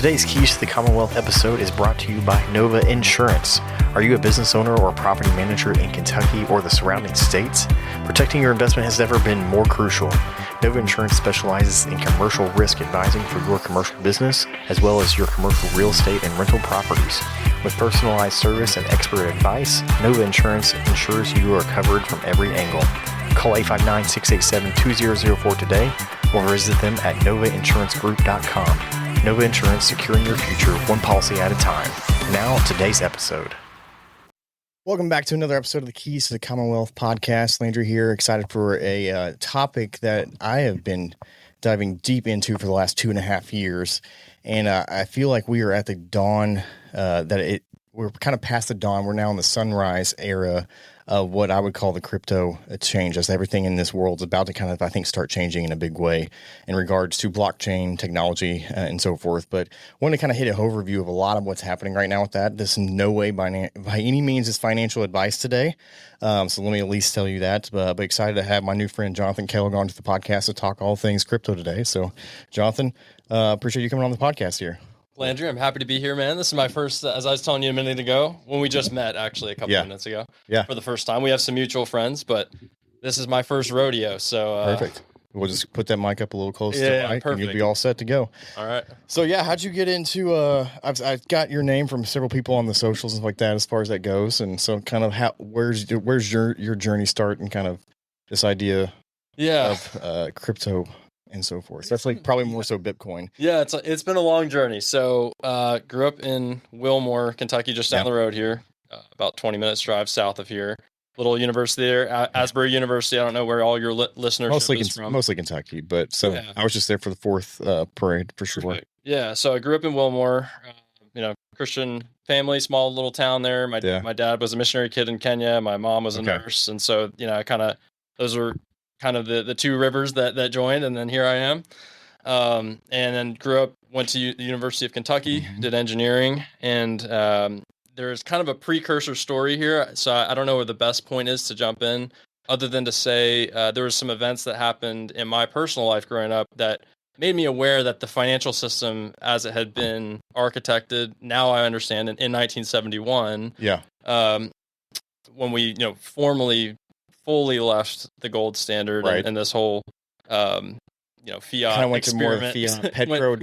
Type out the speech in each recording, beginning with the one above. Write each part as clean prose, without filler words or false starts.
Today's Keys to the Commonwealth episode is brought to you by Nova Insurance. Are you a business owner or property manager in Kentucky or the surrounding states? Protecting your investment has never been more crucial. Nova Insurance specializes in commercial risk advising for your commercial business, as well as your commercial real estate and rental properties. With personalized service and expert advice, Nova Insurance ensures you are covered from every angle. Call 859-687-2004 today or visit them at novainsuranceGroup.com. Nova Insurance, securing your future one policy at a time. Now, today's episode. Welcome back to another episode of the Keys to the Commonwealth podcast. Landry here, excited for a topic that I have been diving deep into for the last 2.5 years. And I feel like we are at the dawn, we're kind of past the dawn. We're now in the sunrise era of what I would call the crypto exchange, as everything in this world is about to kind of, I think, start changing in a big way in regards to blockchain technology and so forth. But I want to kind of hit an overview of a lot of what's happening right now with that. This in no way by any means is financial advice today. So let me at least tell you that. But excited to have my new friend Jonathan Kellogg on to the podcast to talk all things crypto today. So Jonathan, appreciate you coming on the podcast here. Landry, I'm happy to be here, man. This is my first, as I was telling you a minute ago, when we just met, actually, a couple of minutes ago. Yeah. For the first time. We have some mutual friends, but this is my first rodeo, so... Perfect. We'll just put that mic up a little closer to the mic, and you'll be all set to go. All right. So, yeah, how'd you get into... I've got your name from several people on the socials and stuff like that as far as that goes, and so kind of where's your journey start and kind of this idea of crypto and so forth. That's like probably more so Bitcoin. Yeah, it's been a long journey. So grew up in Wilmore, Kentucky, just down the road here, about 20 minutes drive south of here. Little university there, Asbury University. I don't know where all your listeners is from. Mostly Kentucky, but I was just there for the fourth parade for sure. Perfect. Yeah, so I grew up in Wilmore, Christian family, small little town there. My dad was a missionary kid in Kenya. My mom was a nurse, and so those were kind of the two rivers that joined, and then here I am. And then went to the University of Kentucky, did engineering, and there's kind of a precursor story here. So I don't know where the best point is to jump in, other than to say there were some events that happened in my personal life growing up that made me aware that the financial system, as it had been architected, now I understand, in 1971, when we fully left the gold standard and this whole fiat kind of went experiment. To more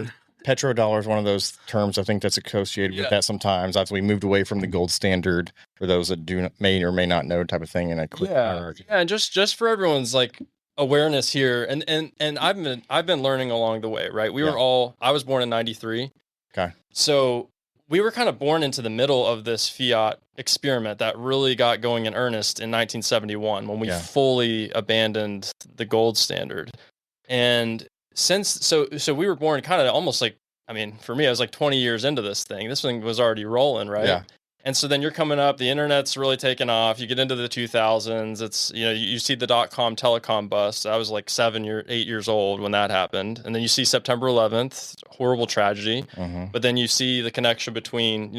fiat. Petrodollar is one of those terms I think that's associated with that sometimes. After we moved away from the gold standard, for those that may or may not know type of thing, and I quit hierarchy. Yeah, and just for everyone's awareness here, and I've been learning along the way, right? I was born in 93. Okay. So we were kind of born into the middle of this fiat experiment that really got going in earnest in 1971 when we fully abandoned the gold standard. And so we were born kind of almost for me, I was 20 years into this thing. This thing was already rolling, right? Yeah. And so then you're coming up, the internet's really taken off. You get into the 2000s. It's, you see the .com telecom bust. I was 8 years old when that happened. And then you see September 11th, horrible tragedy. Mm-hmm. But then you see the connection between,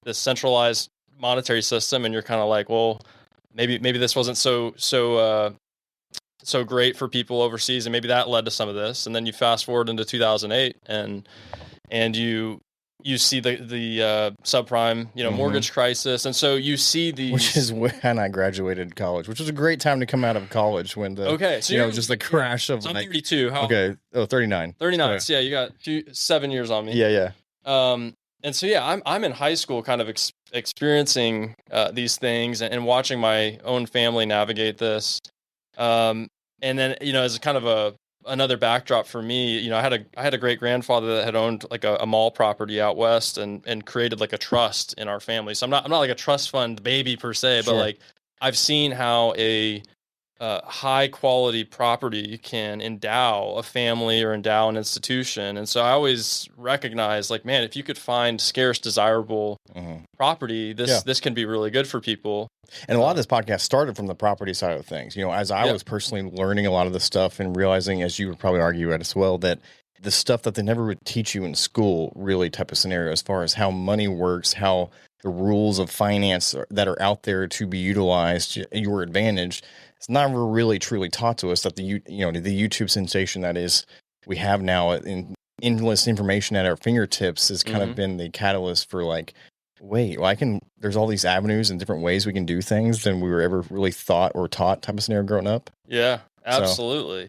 this centralized monetary system, and you're kind of well, maybe this wasn't so great for people overseas, and maybe that led to some of this. And then you fast forward into 2008, and you see the subprime, mortgage crisis. And so you see which is when I graduated college, which was a great time to come out of college when just the crash of... So I'm 32. How? Okay. Oh, 39. 39. Okay. So yeah, you got 7 years on me. Yeah. And so, I'm in high school kind of experiencing these things and watching my own family navigate this. And then, as kind of another backdrop for me, I had a great grandfather that had owned a mall property out west and created a trust in our family. So I'm not a trust fund baby per se, but I've seen how a high quality property can endow a family or endow an institution. And so I always recognize man, if you could find scarce, desirable property, this can be really good for people. And a lot of this podcast started from the property side of things. As I was personally learning a lot of this stuff and realizing, as you would probably argue at as well, that the stuff that they never would teach you in school, really type of scenario, as far as how money works, how the rules of finance that are out there to be utilized, your advantage, it's never really truly taught to us that the YouTube sensation that is we have now in endless information at our fingertips has kind of been the catalyst for like, wait, well, there's all these avenues and different ways we can do things than we were ever really thought or taught type of scenario growing up. Yeah, absolutely.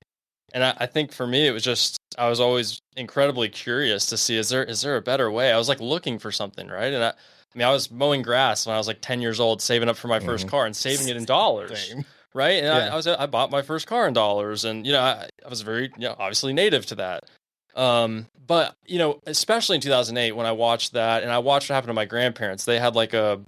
And I think for me, it was just, I was always incredibly curious to see, is there a better way? I was like looking for something, right? And I was mowing grass when I was like 10 years old, saving up for my first car and saving it in dollars. Same. Right. And I bought my first car in dollars, and, I was very, obviously native to that. But, especially in 2008, when I watched that and I watched what happened to my grandparents, they had like a,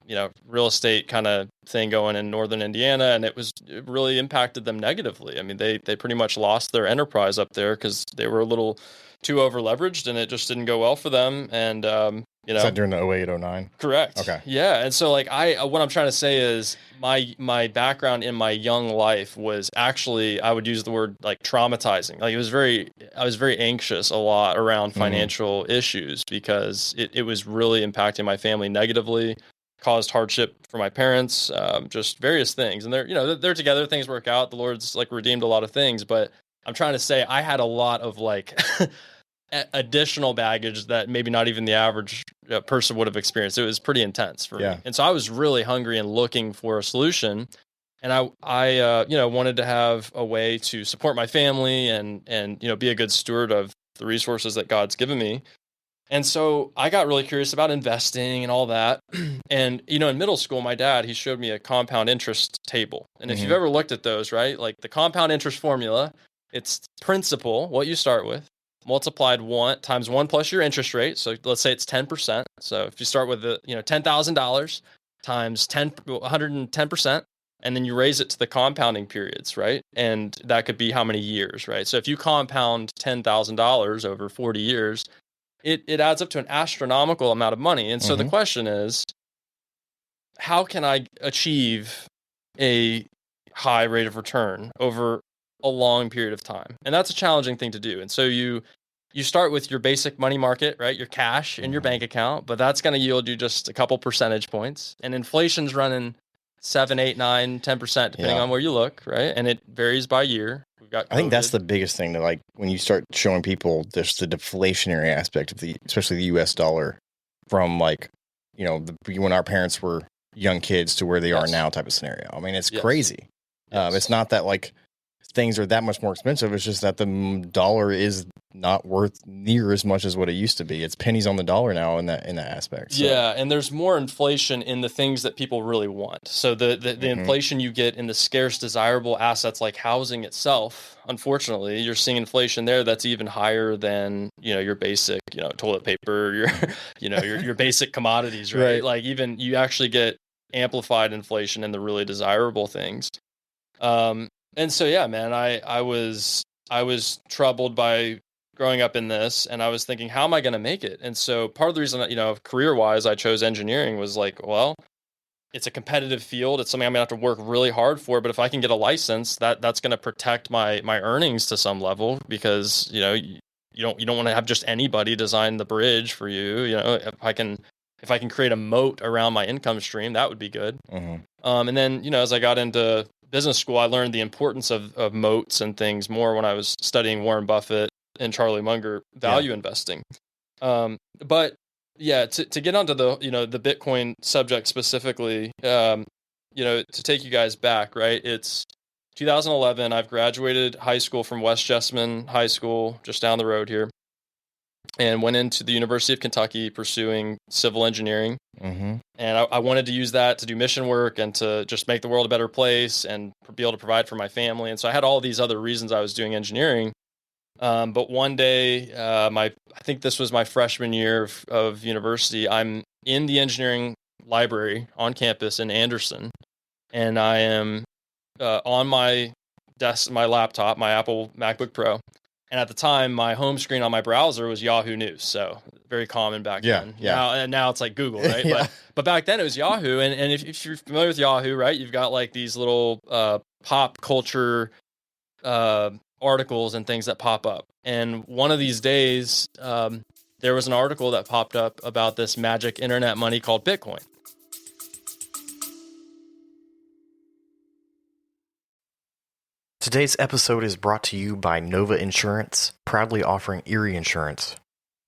real estate kind of thing going in northern Indiana, and it really impacted them negatively. I mean, they pretty much lost their enterprise up there because they were a little too over leveraged, and it just didn't go well for them. And, Is that during the 08, 09? Correct. Okay. Yeah. And so like what I'm trying to say is my background in my young life was actually, I would use the word like traumatizing. Like I was very anxious a lot around financial issues because it was really impacting my family negatively, caused hardship for my parents, just various things. And they're together, things work out. The Lord's like redeemed a lot of things, but I'm trying to say I had a lot of like additional baggage that maybe not even the average person would have experienced. It was pretty intense for me. And so I was really hungry and looking for a solution. And I wanted to have a way to support my family and be a good steward of the resources that God's given me. And so I got really curious about investing and all that. And, in middle school, my dad, he showed me a compound interest table. And if you've ever looked at those, right, like the compound interest formula, it's principal, what you start with, multiplied times 1 plus your interest rate. So let's say it's 10%. So if you start with $10,000 times 110%, and then you raise it to the compounding periods, right? And that could be how many years, right? So if you compound $10,000 over 40 years, it adds up to an astronomical amount of money. And so the question is, how can I achieve a high rate of return over a long period of time? And that's a challenging thing to do. And so you start with your basic money market, right? Your cash in your bank account, but that's going to yield you just a couple percentage points. And inflation's running 7, 8, 9, 10%, depending on where you look, right? And it varies by year. I think that's the biggest thing, to like when you start showing people just the deflationary aspect of especially the US dollar from like, when our parents were young kids to where they are now type of scenario. I mean, it's crazy. It's not that like things are that much more expensive. It's just that the dollar is not worth near as much as what it used to be. It's pennies on the dollar now in that aspect. So. Yeah, and there's more inflation in the things that people really want. So the inflation you get in the scarce, desirable assets like housing itself, unfortunately, you're seeing inflation there that's even higher than your basic toilet paper, your basic commodities, right? Like even you actually get amplified inflation in the really desirable things. And so, yeah, man, I was troubled by growing up in this, and I was thinking, how am I going to make it? And so part of the reason that, career-wise, I chose engineering was like, well, it's a competitive field. It's something I'm going to have to work really hard for. But if I can get a license, that's going to protect my earnings to some level, because, you don't want to have just anybody design the bridge for you. If I can create a moat around my income stream, that would be good. And then, as I got into business school, I learned the importance of moats and things more when I was studying Warren Buffett and Charlie Munger value investing. But yeah, to get onto the the Bitcoin subject specifically, to take you guys back, right? It's 2011. I've graduated high school from West Jessamine High School, just down the road here, and went into the University of Kentucky pursuing civil engineering. And I wanted to use that to do mission work and to just make the world a better place and be able to provide for my family. And so I had all these other reasons I was doing engineering. But one day, I think this was my freshman year of university, I'm in the engineering library on campus in Anderson, and I am on my desk, my laptop, my Apple MacBook Pro. And at the time, my home screen on my browser was Yahoo News, so very common back then. Now it's like Google, right? But back then it was Yahoo, and if you're familiar with Yahoo, right, you've got like these little pop culture articles and things that pop up. And one of these days, there was an article that popped up about this magic internet money called Bitcoin. Today's episode is brought to you by Nova Insurance, proudly offering Erie insurance.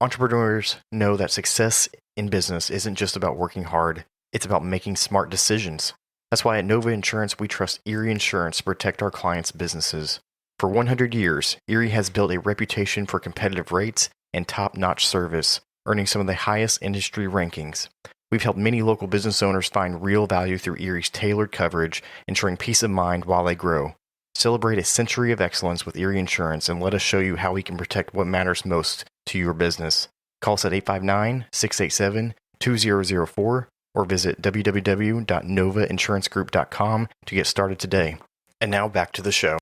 Entrepreneurs know that success in business isn't just about working hard, it's about making smart decisions. That's why at Nova Insurance, we trust Erie Insurance to protect our clients' businesses. For 100 years, Erie has built a reputation for competitive rates and top-notch service, earning some of the highest industry rankings. We've helped many local business owners find real value through Erie's tailored coverage, ensuring peace of mind while they grow. Celebrate a century of excellence with Erie Insurance and let us show you how we can protect what matters most to your business. Call us at 859-687-2004 or visit www.novainsuranceGroup.com to get started today. And now back to the show.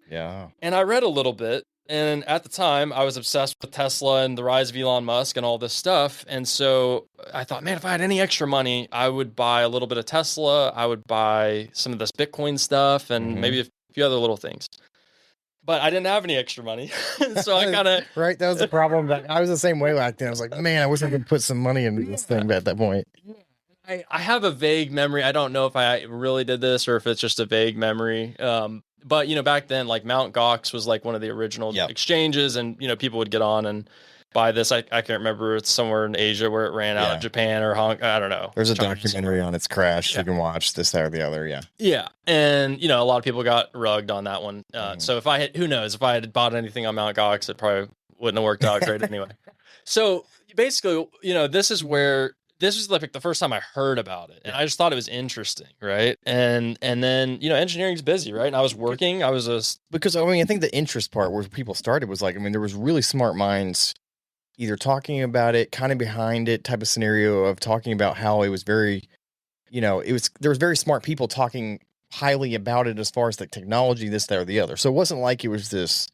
Yeah. And I read a little bit, and at the time I was obsessed with Tesla and the rise of Elon Musk and all this stuff. And so I thought, man, if I had any extra money, I would buy a little bit of Tesla. I would buy some of this Bitcoin stuff and maybe a few other little things. But I didn't have any extra money. So I kind of... Right, that was the problem. That I was the same way back then. I was like, man, I wish I could put some money into this thing at that point. I have a vague memory. I don't know if I really did this or if it's just a vague memory. But, back then, like Mt. Gox was like one of the original exchanges, and, people would get on and buy this. I can't remember. It's somewhere in Asia where it ran out of Japan or Hong Kong. I don't know. There's a documentary on its crash. You can watch this, that, or the other. Yeah. Yeah. And, a lot of people got rugged on that one. So if I had, who knows, if I had bought anything on Mt. Gox, it probably wouldn't have worked out great anyway. So basically, this is like the first time I heard about it, and I just thought it was interesting, right? And then engineering's busy, right? And I was working. Because I think the interest part where people started was like, there was really smart minds either talking about it, kind of behind it type of scenario of talking about how it was very, there was very smart people talking highly about it as far as the technology, this, that, or the other. So it wasn't like it was this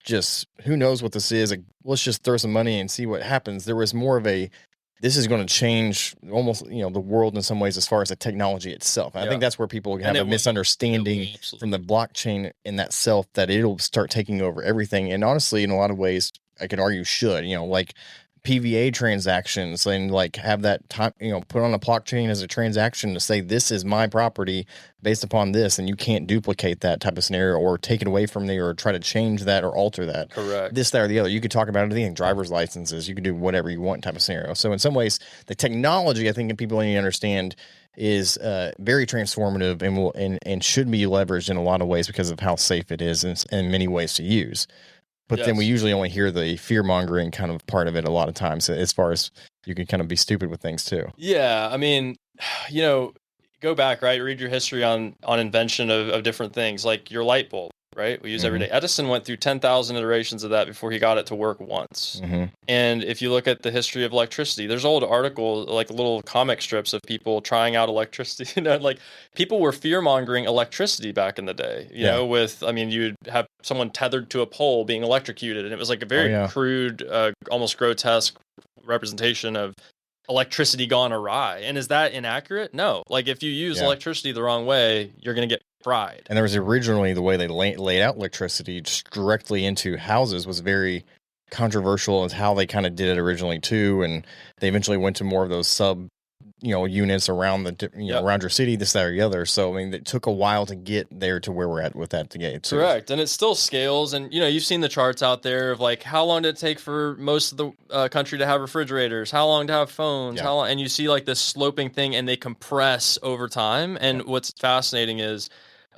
just who knows what this is. Like, let's just throw some money and see what happens. There was more of this is going to change almost, the world in some ways as far as the technology itself. And I think that's where people have a misunderstanding from the blockchain in that self, that it'll start taking over everything. And honestly, in a lot of ways, I could argue should, like PVA transactions and like have that time, put on a blockchain as a transaction to say, this is my property based upon this, and you can't duplicate that type of scenario or take it away from me or try to change that or alter that. Correct. This, that, or the other. You could talk about anything, driver's licenses, you can do whatever you want type of scenario. So in some ways, the technology, I think people need to understand, is very transformative and will and should be leveraged in a lot of ways because of how safe it is in many ways to use. But then we usually only hear the fear-mongering kind of part of it a lot of times, as far as you can kind of be stupid with things too. Yeah, go back, right? Read your history on invention of different things, like your light bulb, right? We use every day. Edison went through 10,000 iterations of that before he got it to work once. And if you look at the history of electricity, there's old articles, like little comic strips of people trying out electricity. Like people were fear-mongering electricity back in the day, you'd have someone tethered to a pole being electrocuted, and it was like a very crude, almost grotesque representation of electricity gone awry. And is that inaccurate? No. Like if you use electricity the wrong way, you're going to get fried. And there was originally the way they laid out electricity just directly into houses was very controversial as how they kind of did it originally too. And they eventually went to more of those sub units around around your city, this, that, or the other. So, it took a while to get there to where we're at with that today. Correct. And it still scales. And, you've seen the charts out there of like, how long did it take for most of the country to have refrigerators? How long to have phones? How long? And you see like this sloping thing, and they compress over time. And what's fascinating is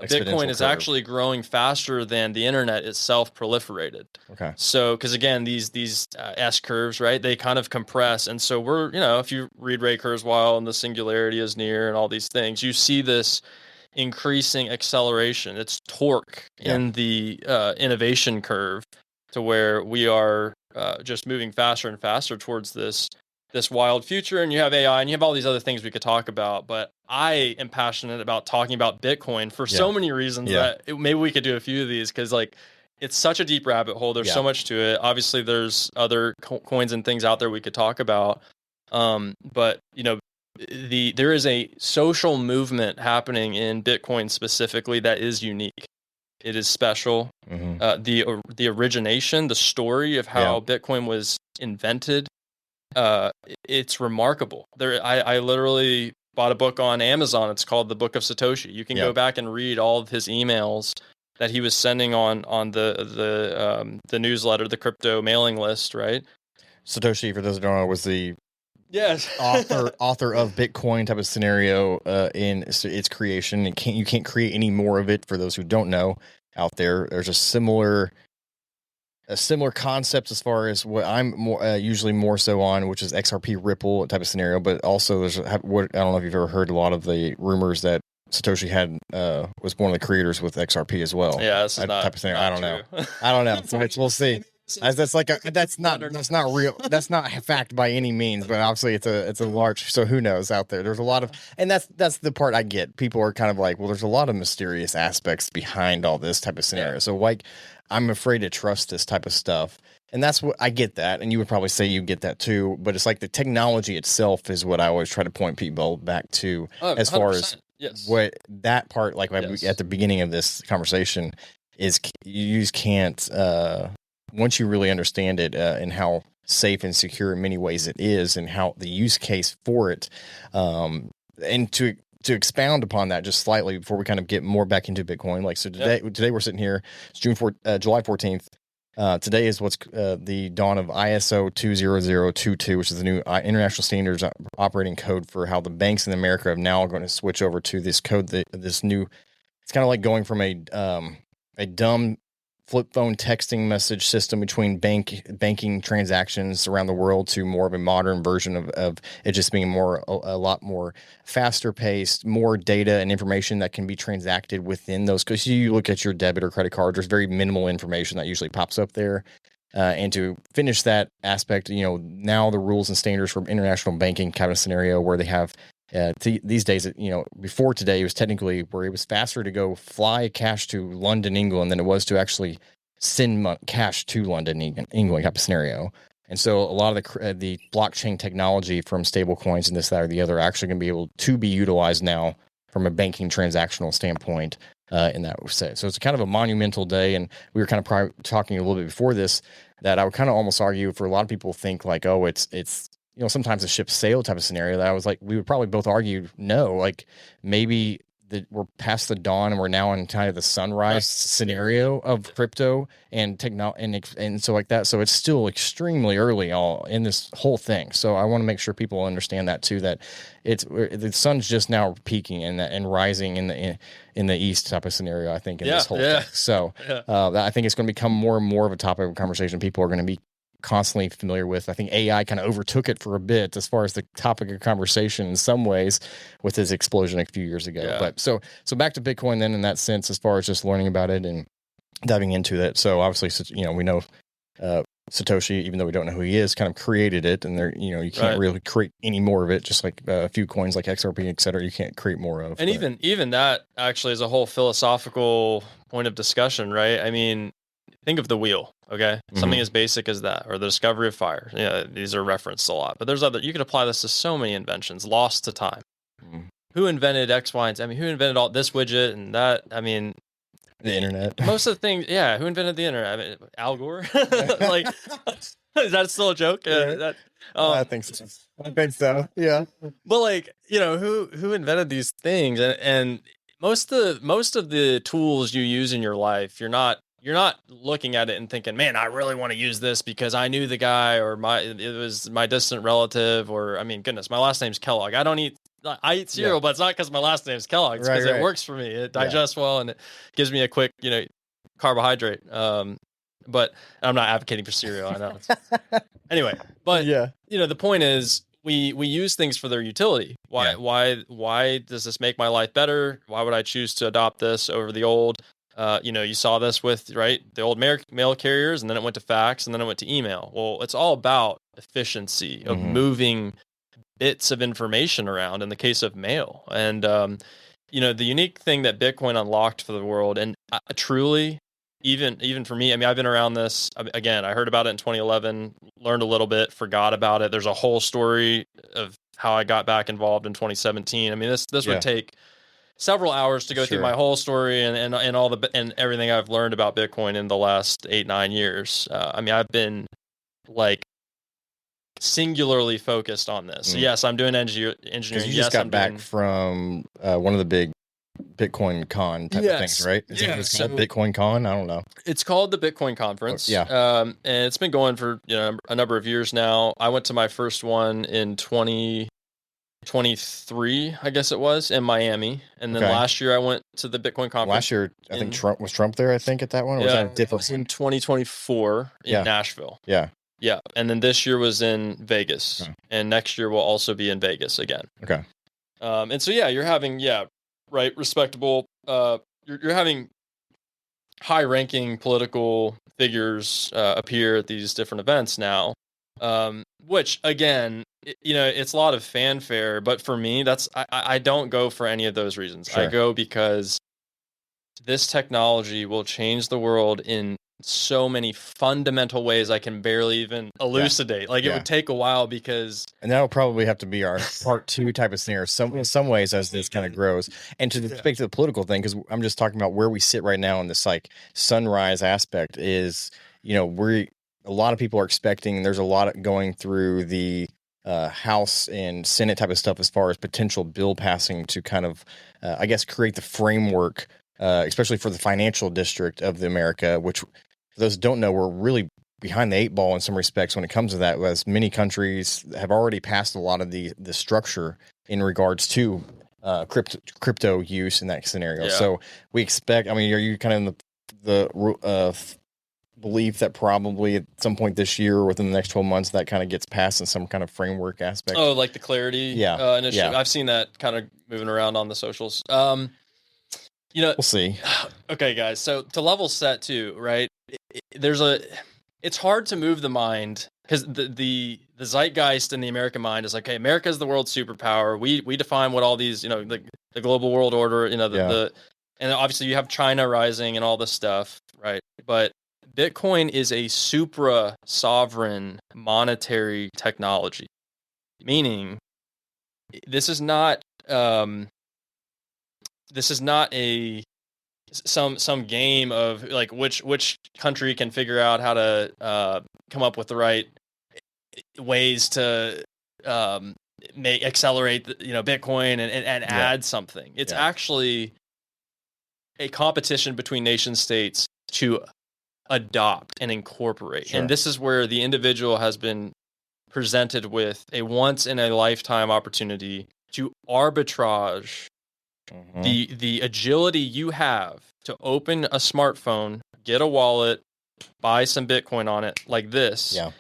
Bitcoin is actually growing faster than the internet itself proliferated. Okay. So, because again, these S curves, right? They kind of compress, and so we're, if you read Ray Kurzweil and the singularity is near and all these things, you see this increasing acceleration. It's torque in the innovation curve to where we are just moving faster and faster towards this wild future. And you have AI and you have all these other things we could talk about, but I am passionate about talking about Bitcoin for so many reasons that maybe we could do a few of these, because like it's such a deep rabbit hole. There's so much to it. Obviously there's other coins and things out there we could talk about. But there is a social movement happening in Bitcoin specifically that is unique. It is special. The origination, the story of how Bitcoin was invented, it's remarkable. I literally bought a book on Amazon. It's called The Book of Satoshi. You can go back and read all of his emails that he was sending on the newsletter, the crypto mailing list, right? Satoshi, for those who don't know, was the Yes. author of Bitcoin type of scenario in its creation. You can't create any more of it. For those who don't know out there, there's a similar concept as far as what I'm usually more so on, which is XRP Ripple type of scenario. But also there's what I don't know if you've ever heard a lot of the rumors that Satoshi had was one of the creators with XRP as well. Yeah, this is not type of scenario. Not I don't know. So we'll see. That's not real. That's not fact by any means, but obviously it's a large. So who knows out there? There's a lot of, and that's the part I get. People are kind of like, well, there's a lot of mysterious aspects behind all this type of scenario. Yeah. So like, I'm afraid to trust this type of stuff, and that's what I get that, and you would probably say you get that too. But it's like the technology itself is what I always try to point people back to, as far as what that part, like at the beginning of this conversation, is you just can't. Once you really understand it and how safe and secure in many ways it is, and how the use case for it, and to expound upon that just slightly before we kind of get more back into Bitcoin. Like, so today we're sitting here, it's July 14th. Today is what's the dawn of ISO 20022, which is the new international standards operating code for how the banks in America are now going to switch over to this code. This new, it's kind of like going from a dumb flip phone texting message system between banking transactions around the world to more of a modern version of it just being a lot more faster paced, more data and information that can be transacted within those. Because you look at your debit or credit card, there's very minimal information that usually pops up there. And to finish that aspect, now the rules and standards for international banking kind of scenario where they have these days, before today, it was technically where it was faster to go fly cash to London, England, than it was to actually send cash to London, England type of scenario. And so a lot of the blockchain technology from stable coins and this, that, or the other are actually going to be able to be utilized now from a banking transactional standpoint in that way. So it's kind of a monumental day. And we were kind of talking a little bit before this that I would kind of almost argue for a lot of people think like, oh, it's sometimes a ship sail type of scenario that I was like, we would probably both argue, no, like maybe we're past the dawn and we're now in kind of the sunrise scenario of crypto and technology and so like that. So it's still extremely early all in this whole thing. So I want to make sure people understand that too, that the sun's just now peaking and rising in the east type of scenario, I think, in this whole thing. So I think it's going to become more and more of a topic of conversation. People are going to be constantly familiar with. I think AI kind of overtook it for a bit as far as the topic of conversation in some ways with its explosion a few years ago. Yeah. But so back to Bitcoin then in that sense, as far as just learning about it and diving into that. So obviously, we know Satoshi, even though we don't know who he is, kind of created it, and there, you can't really create any more of it. Just like a few coins like XRP, et cetera, you can't create more of. And even that actually is a whole philosophical point of discussion, right? I mean, think of the wheel, okay? Something as basic as that, or the discovery of fire. Yeah, these are referenced a lot, but there's other. You could apply this to so many inventions. Lost to time. Who invented X, Y, and Z? I mean, who invented all this widget and that? I mean, the internet. Most of the things, yeah. Who invented the internet? I mean, Al Gore. Like, is that still a joke? I think so. I think so. Yeah. But like, who invented these things? And most of the tools you use in your life, you're not looking at it and thinking, man, I really want to use this because I knew the guy, or it was my distant relative, or I mean, goodness, my last name's Kellogg. I eat cereal, but it's not because my last name's Kellogg. It's because it works for me. It digests well and it gives me a quick, carbohydrate. But I'm not advocating for cereal. I know. Anyway, but the point is we use things for their utility. Why does this make my life better? Why would I choose to adopt this over the old? You saw this with, the old mail carriers, and then it went to fax, and then it went to email. Well, it's all about efficiency of moving bits of information around in the case of mail. And, the unique thing that Bitcoin unlocked for the world, and truly, even for me, I mean, I've been around this, again, I heard about it in 2011, learned a little bit, forgot about it. There's a whole story of how I got back involved in 2017. I mean, this would take several hours to go through my whole story and all and everything I've learned about Bitcoin in the last 8-9 years. I mean, I've been like singularly focused on this. So yes, I'm doing engineering. You just got back from one of the big Bitcoin Con type of things, right? Is Yeah, it called Bitcoin Con? I don't know. It's called the Bitcoin Conference. Yeah. And it's been going for a number of years now. I went to my first one in 2023, I guess it was, in Miami. And then last year I went to the Bitcoin Conference. Last year, I think Trump there, I think, at that one? Or was that it was in 2024 in Nashville. Yeah. Yeah. And then this year was in Vegas. Okay. And next year will also be in Vegas again. Okay. And so, you're having, respectable, you're having high-ranking political figures appear at these different events now, which, again, it's a lot of fanfare, but for me, I don't go for any of those reasons. Sure. I go because this technology will change the world in so many fundamental ways I can barely even elucidate. It would take a while because... And that'll probably have to be our part 2 type of scenario in some ways as this kind of grows. And to speak to the political thing, because I'm just talking about where we sit right now in this sunrise aspect is, a lot of people are expecting, and there's a lot going through the House and Senate type of stuff as far as potential bill passing to kind of, I guess, create the framework, especially for the financial district of the America, which for those who don't know, we're really behind the 8 ball in some respects when it comes to that, as many countries have already passed a lot of the structure in regards to crypto use in that scenario. So we expect, are you kind of in the belief that probably at some point this year or within the next 12 months that kind of gets passed in some kind of framework aspect? Oh, like the Clarity initiative? Yeah. I've seen that kind of moving around on the socials. We'll see. Okay, guys. So to level set too, right? It's hard to move the mind because the zeitgeist in the American mind is like, hey, America is the world's superpower. We define what all these, the global world order, and obviously you have China rising and all this stuff, right? But Bitcoin is a supra-sovereign monetary technology, meaning this is not some game of which country can figure out how to come up with the right ways to accelerate Bitcoin and add something. It's actually a competition between nation states to adopt and incorporate. Sure. And this is where the individual has been presented with a once in a lifetime opportunity to arbitrage the agility you have to open a smartphone, get a wallet, buy some Bitcoin on it like this. Yeah.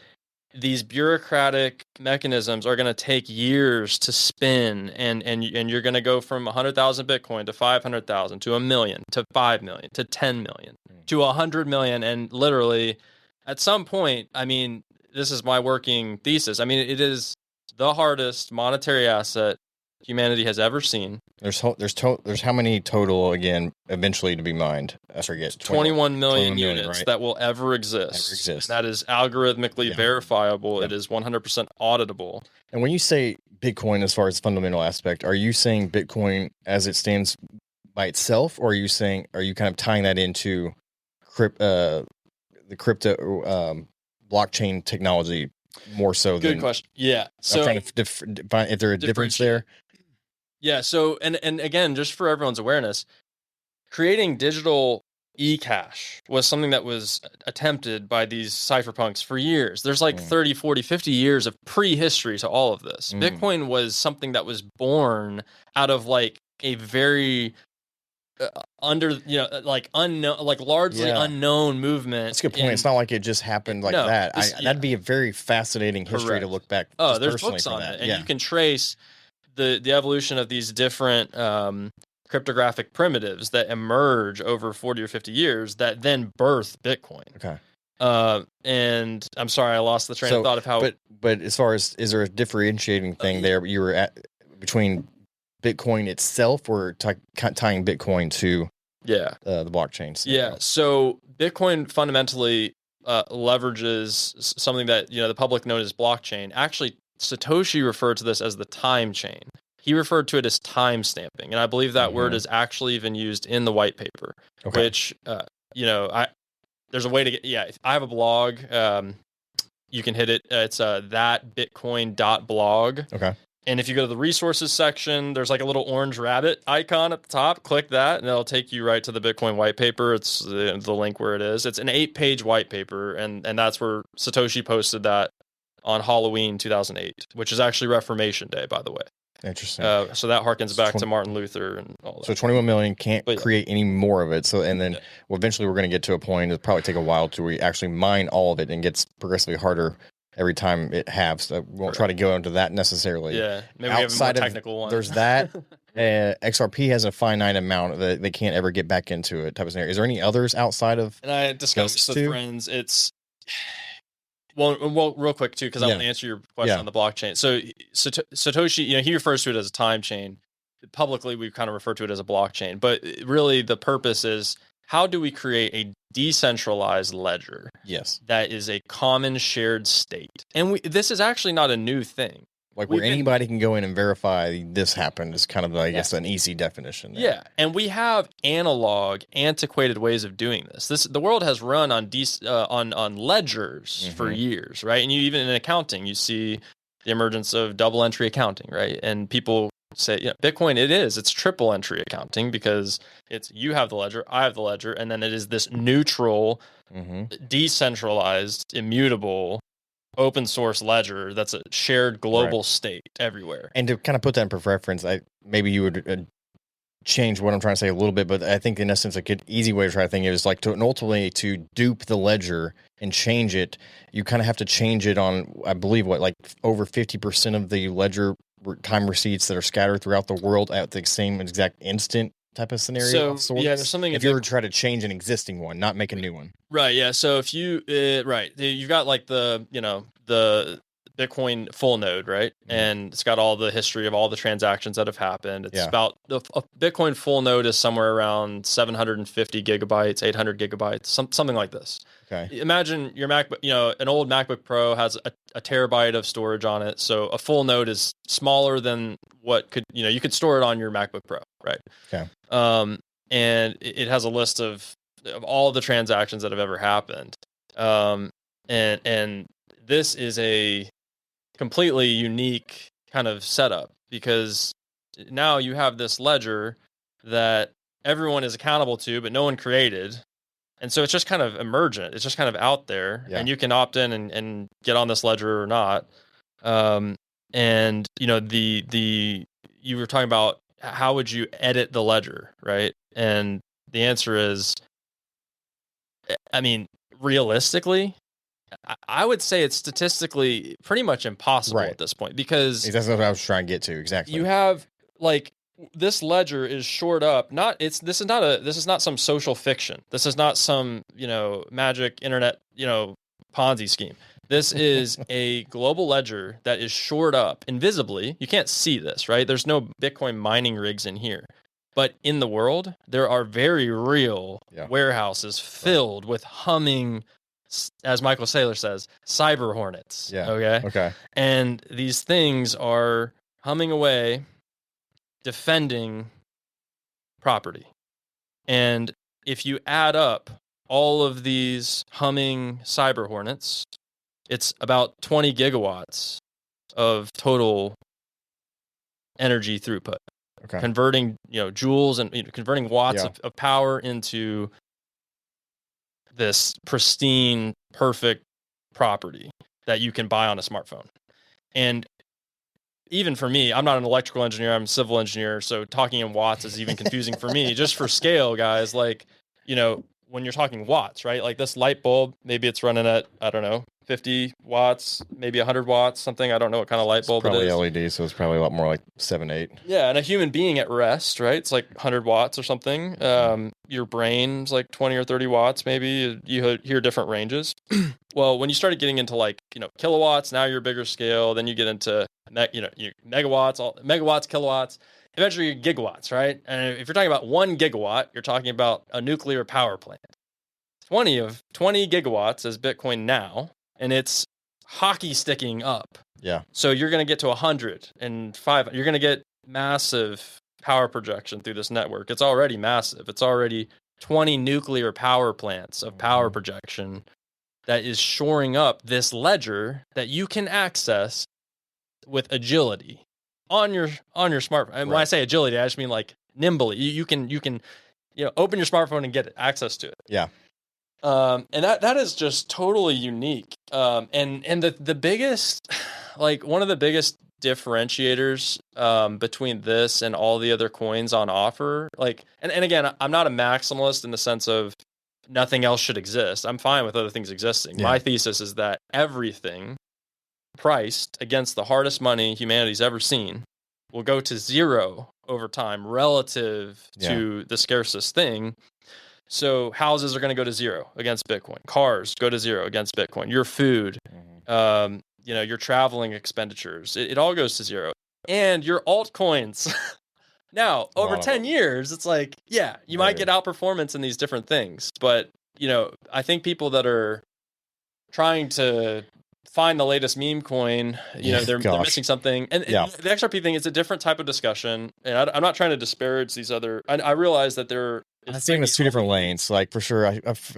These bureaucratic mechanisms are going to take years to spin, and you're going to go from 100,000 Bitcoin to 500,000 to 1 million to 5 million to 10 million to 100 million, and literally, at some point, this is my working thesis. It is the hardest monetary asset humanity has ever seen. There's how many total again eventually to be mined? I forget. 21 million units right? That will ever exist. And that is algorithmically verifiable. Yeah. It is 100% auditable. And when you say Bitcoin, as far as the fundamental aspect, are you saying Bitcoin as it stands by itself, or are you kind of tying that into the crypto blockchain technology more so? Good question. Yeah. So I'm trying to define if there's a difference there. Yeah. So, and again, just for everyone's awareness, creating digital e-cash was something that was attempted by these cypherpunks for years. There's 30, 40, 50 years of prehistory to all of this. Bitcoin was something that was born out of a very unknown, largely unknown movement. That's a good point. It's not like it just happened that. That'd be a very fascinating history to look back. Oh, there's books on it, and you can trace the evolution of these different cryptographic primitives that emerge over 40 or 50 years that then birth Bitcoin. Okay. And I'm sorry, I lost the train of thought of how. But as far as, is there a differentiating thing there you were at between Bitcoin itself, or tying Bitcoin to the blockchain scenario? Yeah. So Bitcoin fundamentally leverages something that the public known as blockchain. Actually, Satoshi referred to this as the time chain. He referred to it as time stamping, and I believe that word is actually even used in the white paper. Okay. Which there's a way to get. Yeah, I have a blog. You can hit it. It's thatbitcoin.blog. Okay. And if you go to the resources section, there's like a little orange rabbit icon at the top. Click that, and it'll take you right to the Bitcoin white paper. It's the link where it is. It's an 8-page white paper, and that's where Satoshi posted that on Halloween 2008, which is actually Reformation Day, by the way. Interesting. So that harkens back to Martin Luther and all that. So 21 million can't create any more of it. So, and then well, eventually we're going to get to a point. It'll probably take a while to we actually mine all of it, and gets progressively harder every time it halves. So we won't try to go into that necessarily. Yeah, maybe outside we have a more technical one. There's that. XRP has a finite amount that they can't ever get back into it type of scenario. Is there any others outside of? And I discussed this with friends. It's well, real quick too, because I want to answer your question on the blockchain. So Satoshi, he refers to it as a time chain. Publicly, we kind of refer to it as a blockchain, but really the purpose is, how do we create a decentralized ledger? Yes, that is a common shared state, and this is actually not a new thing. Like where anybody can go in and verify this happened is kind of, I guess, an easy definition there. Yeah, and we have antiquated ways of doing this. The world has run on ledgers for years, right? And you even in accounting, you see the emergence of double entry accounting, right? And people say, Bitcoin, it's triple entry accounting, because it's you have the ledger, I have the ledger, and then it is this neutral, decentralized, immutable, open source ledger that's a shared global state everywhere. And to kind of put that in reference, maybe you would change what I'm trying to say a little bit, but I think in essence, a good easy way to try to think is like ultimately to dupe the ledger and change it. You kind of have to change it on, I believe, like over 50% of the ledger time receipts that are scattered throughout the world at the same exact instant type of scenario. So there's something. If you were to try to change an existing one, not make a new one, right? Yeah. So if you you've got like the Bitcoin full node, right? And it's got all the history of all the transactions that have happened. It's about a Bitcoin full node is somewhere around 750 gigabytes, 800 gigabytes, something like this. Okay. Imagine your MacBook, an old MacBook Pro has a terabyte of storage on it. So a full node is smaller than what you could store it on your MacBook Pro, right? Okay. And it has a list of all the transactions that have ever happened. And this is a completely unique kind of setup, because now you have this ledger that everyone is accountable to, but no one created. And so it's just kind of emergent. It's just kind of out there, and you can opt in and get on this ledger or not. And you were talking about how would you edit the ledger, right? And the answer is, I mean, realistically, I would say it's statistically pretty much impossible at this point, because that's what I was trying to get to exactly. You have this ledger is shored up. This is not some social fiction. This is not some magic internet Ponzi scheme. This is a global ledger that is shored up invisibly. You can't see this, right? There's no Bitcoin mining rigs in here. But in the world, there are very real warehouses filled with humming, as Michael Saylor says, cyber hornets. Yeah. Okay. And these things are humming away, defending property. And if you add up all of these humming cyber hornets, it's about 20 gigawatts of total energy throughput. Okay. Converting, joules and converting watts of power into this pristine, perfect property that you can buy on a smartphone. And even for me, I'm not an electrical engineer, I'm a civil engineer, so talking in watts is even confusing for me. Just for scale, guys, when you're talking watts, right? Like this light bulb, maybe it's running at, 50 watts, maybe 100 watts, something. I don't know what kind of light bulb it is. Probably LED, so it's probably a lot more like 7, 8. Yeah, and a human being at rest, right? It's like 100 watts or something. Your brain's like 20 or 30 watts, maybe. You hear different ranges. Well, when you started getting into kilowatts, now you're a bigger scale. Then you get into megawatts, kilowatts. Eventually, you're gigawatts, right? And if you're talking about 1 gigawatt, you're talking about a nuclear power plant. 20 gigawatts is Bitcoin now, and it's hockey sticking up. Yeah. So you're going to get to 105. You're going to get massive power projection through this network. It's already massive. It's already 20 nuclear power plants of power projection that is shoring up this ledger that you can access with agility. on your smartphone. And when I say agility, I just mean like nimbly. You can open your smartphone and get access to it. Yeah. And that is just totally unique. And the biggest, like one of the biggest differentiators between this and all the other coins on offer, like, and again, I'm not a maximalist in the sense of nothing else should exist. I'm fine with other things existing. My thesis is that everything priced against the hardest money humanity's ever seen will go to zero over time relative to the scarcest thing. So houses are going to go to zero against Bitcoin. Cars go to zero against Bitcoin. Your food, your traveling expenditures, it all goes to zero. And your altcoins. Now, over 10 years, it's like, you might get outperformance in these different things. But, I think people that are trying to find the latest meme coin, they're missing something. And the XRP thing is a different type of discussion. And I'm not trying to disparage these other. I realize that I see them as two different lanes. Like for sure, I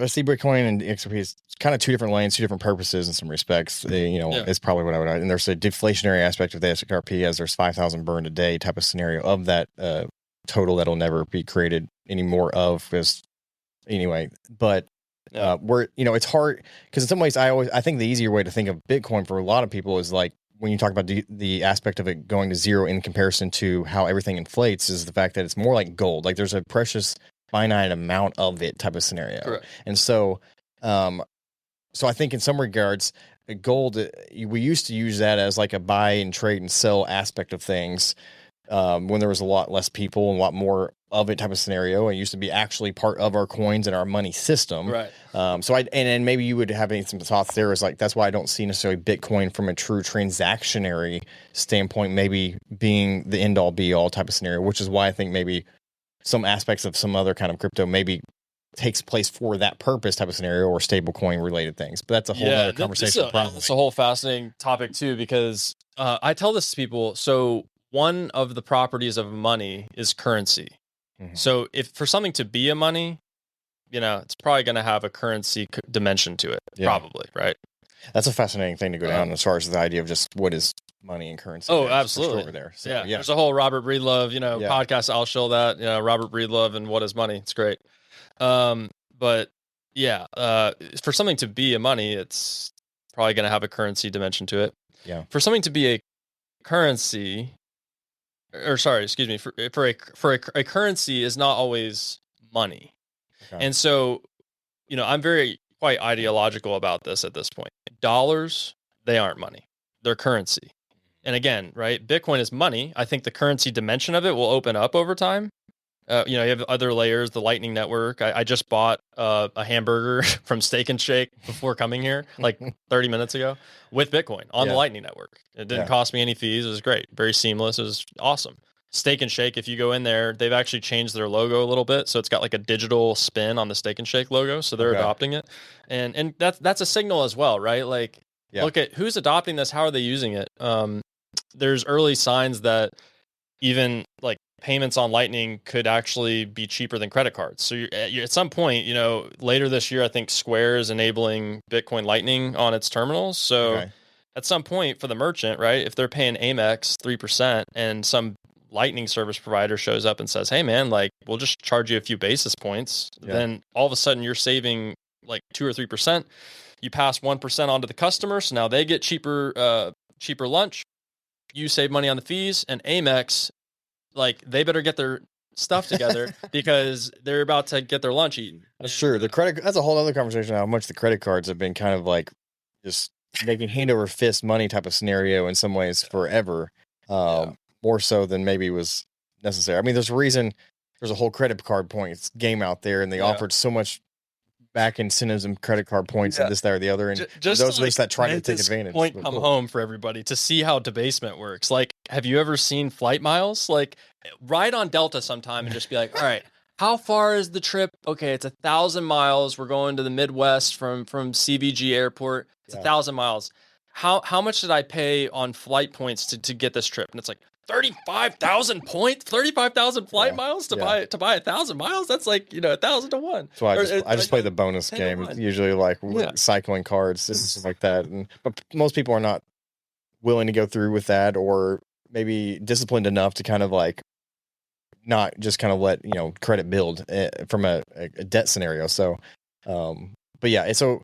see Bitcoin and XRP as kind of two different lanes, two different purposes in some respects. It's probably what I would. And there's a deflationary aspect of the XRP, as there's 5,000 burned a day type of scenario of that total that'll never be created any more of. But it's hard because in some ways I think the easier way to think of Bitcoin for a lot of people is like when you talk about the aspect of it going to zero in comparison to how everything inflates is the fact that it's more like gold. Like there's a precious finite amount of it type of scenario. Correct. And so I think in some regards gold, we used to use that as like a buy and trade and sell aspect of things when there was a lot less people and a lot more of it type of scenario. It used to be actually part of our coins and our money system. Right. And maybe you would have some thoughts there is like, that's why I don't see necessarily Bitcoin from a true transactionary standpoint, maybe being the end all be all type of scenario, which is why I think maybe some aspects of some other kind of crypto maybe takes place for that purpose type of scenario or stable coin related things. But that's a whole other conversation. It's a whole fascinating topic too, because I tell this to people. So one of the properties of money is currency. Mm-hmm. So if for something to be a money, it's probably going to have a currency dimension to it, probably, right? That's a fascinating thing to go down as far as the idea of just what is money and currency. Oh, absolutely. Over there. So, There's a whole Robert Breedlove, podcast. I'll show that, Robert Breedlove and What is Money. It's great. For something to be a money, it's probably going to have a currency dimension to it. Yeah. For something to be a currency, for a currency is not always money. Okay. And so, I'm quite ideological about this at this point. Dollars, they aren't money. They're currency. And again, right, Bitcoin is money. I think the currency dimension of it will open up over time. You have other layers, the Lightning Network. I just bought a hamburger from Steak and Shake before coming here, like 30 minutes ago, with Bitcoin on the Lightning Network. It didn't cost me any fees. It was great. Very seamless. It was awesome. Steak and Shake, if you go in there, they've actually changed their logo a little bit. So it's got like a digital spin on the Steak and Shake logo. So they're adopting it. And that's a signal as well, right? Like, look at who's adopting this. How are they using it? There's early signs that even like payments on Lightning could actually be cheaper than credit cards. So you're at some point, later this year, I think Square is enabling Bitcoin Lightning on its terminals. So at some point for the merchant, right, if they're paying Amex 3% and some Lightning service provider shows up and says, hey man, like we'll just charge you a few basis points, then all of a sudden you're saving like 2 or 3%. You pass 1% on to the customer, so now they get cheaper lunch. You save money on the fees, and Amex, like they better get their stuff together because they're about to get their lunch eaten. That's true. That's a whole other conversation. How much the credit cards have been kind of like just making hand over fist money type of scenario in some ways forever. More so than maybe was necessary. I mean, there's a reason. There's a whole credit card points game out there, and they offered so much back incentives and credit card points and this, that, or the other. And just those of us that try to take advantage. Point come home for everybody to see how debasement works. Like, have you ever seen flight miles? Like, ride on Delta sometime and just be like, all right, how far is the trip? Okay, it's 1,000 miles. We're going to the Midwest from CBG Airport. It's 1,000 miles. How much did I pay on flight points to get this trip? And it's like 35,000 points, 35,000 flight miles to buy 1,000 miles. That's like 1,000 to 1. So I just play the bonus game. It's usually like cycling cards, things like that. But most people are not willing to go through with that, or maybe disciplined enough to kind of like not just kind of let credit build from a debt scenario. So, but yeah, so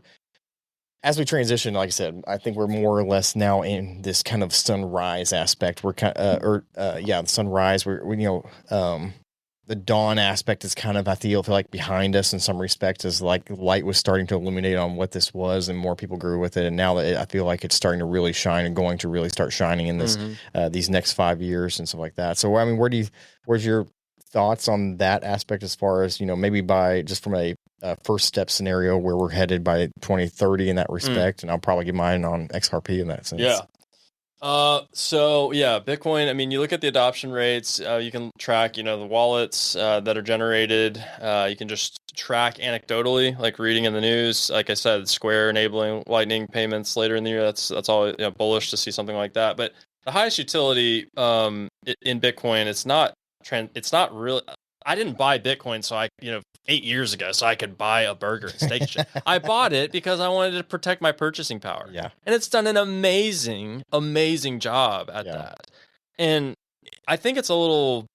as we transition, like I said, I think we're more or less now in this kind of sunrise aspect. We're kind of, the sunrise. The dawn aspect is kind of, I feel like behind us in some respects, as like light was starting to illuminate on what this was, and more people grew with it. And now that I feel like it's starting to really shine and going to really start shining in this these next 5 years and stuff like that. So, I mean, where's your thoughts on that aspect as far as maybe by just from a first step scenario where we're headed by 2030 in that respect? And I'll probably give mine on XRP in that sense. Yeah. So yeah, Bitcoin, I mean, you look at the adoption rates, you can track, the wallets, that are generated. You can just track anecdotally, like reading in the news. Like I said, Square enabling Lightning payments later in the year. That's all bullish to see something like that. But the highest utility, in Bitcoin, it's not really, I didn't buy Bitcoin so 8 years ago so I could buy a burger and steak shit. I bought it because I wanted to protect my purchasing power. Yeah. And it's done an amazing, amazing job at that. And I think it's a little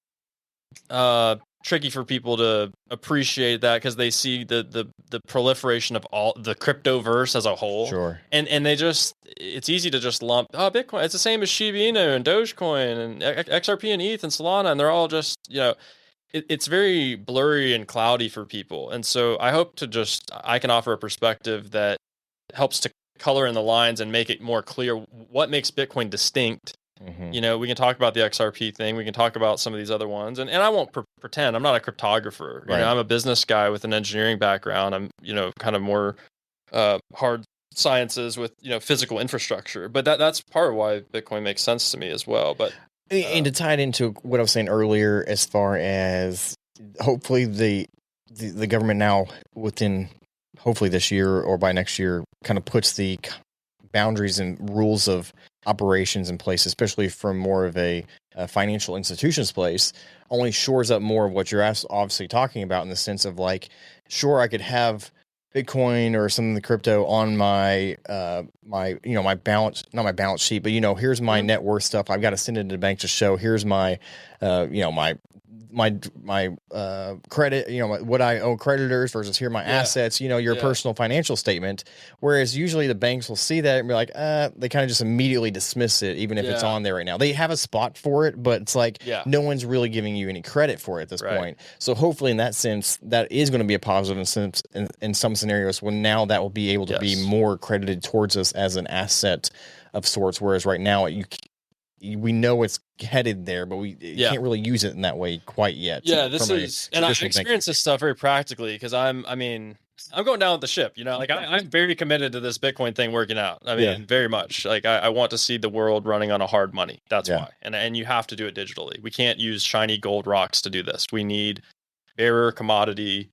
tricky for people to appreciate that because they see the proliferation of all the cryptoverse as a whole. Sure. And they just, it's easy to just lump, Bitcoin, it's the same as Shiba Inu and Dogecoin and XRP and ETH and Solana, and they're all just, it's very blurry and cloudy for people. And so I hope I can offer a perspective that helps to color in the lines and make it more clear what makes Bitcoin distinct. Mm-hmm. We can talk about the XRP thing. We can talk about some of these other ones. And I won't pretend I'm not a cryptographer. Right. I'm a business guy with an engineering background. I'm, kind of more hard sciences with, physical infrastructure. But that's part of why Bitcoin makes sense to me as well. But and to tie it into what I was saying earlier, as far as hopefully the government now within hopefully this year or by next year kind of puts the boundaries and rules of operations in place, especially from more of a financial institutions place, only shores up more of what you're obviously talking about in the sense of like, sure, I could have Bitcoin or some of the crypto on my my balance, not my balance sheet, but here's my net worth stuff. I've got to send it to the bank to show here's my my credit, what I owe creditors versus here are my assets, your personal financial statement. Whereas usually the banks will see that and be like, they kind of just immediately dismiss it, even if it's on there right now. They have a spot for it, but it's like no one's really giving you any credit for it at this point. So hopefully in that sense, that is going to be a positive in some scenarios when now that will be able to be more credited towards us as an asset of sorts. Whereas right now we know it's headed there, but we can't really use it in that way quite yet. Yeah, this is, and I experience this stuff very practically because I'm going down with the ship. I'm very committed to this Bitcoin thing working out. Very much. Like I want to see the world running on a hard money. That's why, and you have to do it digitally. We can't use shiny gold rocks to do this. We need bearer commodity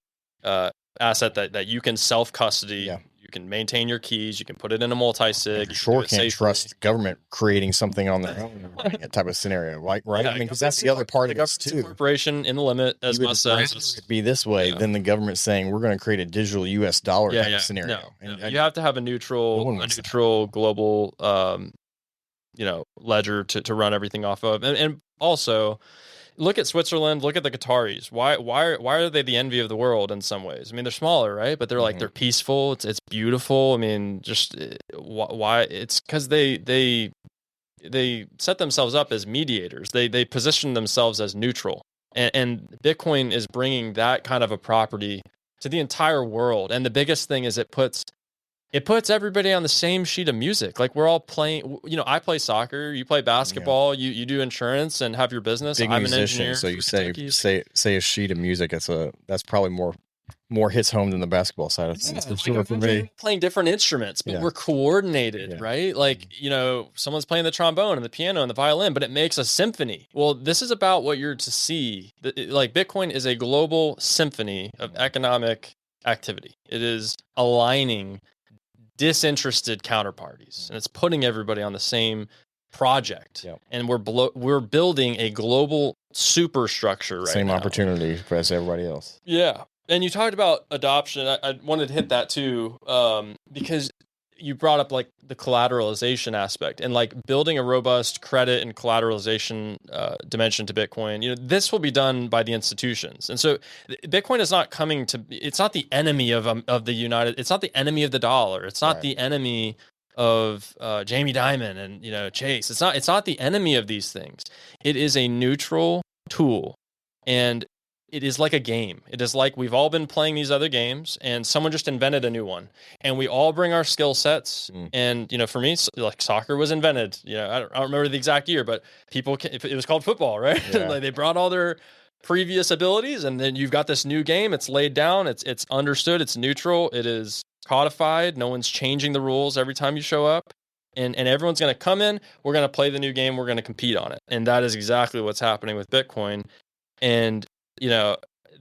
asset that you can self custody. Yeah. You can maintain your keys. You can put it in a multi-sig. You sure can't trust the government creating something on their own type of scenario, right? Yeah, because that's the other part of it too. Corporation in the limit, as Musk says, be this way than the government saying we're going to create a digital U.S. dollar type of scenario. No. You have to have a neutral global, ledger to run everything off of, and also. Look at Switzerland. Look at the Qataris. Why are they the envy of the world in some ways? I mean, they're smaller, right? But they're like they're peaceful. It's beautiful. I mean, just why? It's because they set themselves up as mediators. They position themselves as neutral, and Bitcoin is bringing that kind of a property to the entire world. And the biggest thing is it puts everybody on the same sheet of music. Like we're all playing, I play soccer, you play basketball, you do insurance and have your business. Big I'm musician, an engineer. So you say a sheet of music. That's probably more hits home than the basketball side of things. For me, playing different instruments, but we're coordinated, right? Like, someone's playing the trombone and the piano and the violin, but it makes a symphony. Well, this is about what you're to see. Like Bitcoin is a global symphony of economic activity. It is aligning disinterested counterparties, and it's putting everybody on the same project. And we're building a global superstructure right now. Same opportunity as everybody else. Yeah. And you talked about adoption. I wanted to hit that too, because you brought up like the collateralization aspect and like building a robust credit and collateralization dimension to Bitcoin. This will be done by the institutions. And so Bitcoin is not coming to, it's not the enemy of the it's not the enemy of the dollar. It's not the enemy of Jamie Dimon and, Chase. It's not the enemy of these things. It is a neutral tool. And it is like a game. It is like we've all been playing these other games and someone just invented a new one. And we all bring our skill sets. And, for me, like soccer was invented. I don't remember the exact year, but it was called football, right? Yeah. Like they brought all their previous abilities and then you've got this new game. It's laid down. It's understood. It's neutral. It is codified. No one's changing the rules every time you show up. And everyone's going to come in. We're going to play the new game. We're going to compete on it. And that is exactly what's happening with Bitcoin. And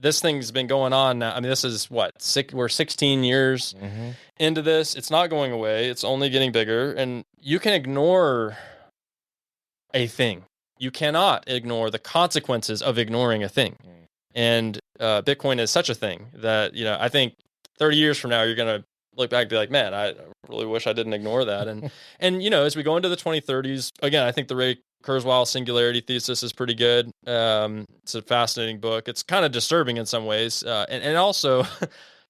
this thing's been going on now. I mean, this is we're 16 years into this. It's not going away. It's only getting bigger. And you can ignore a thing. You cannot ignore the consequences of ignoring a thing. And Bitcoin is such a thing that, I think 30 years from now, you're going to look back and be like, man, I really wish I didn't ignore that. And as we go into the 2030s, again, I think the Ray Kurzweil singularity thesis is pretty good. It's a fascinating book. It's kind of disturbing in some ways. And also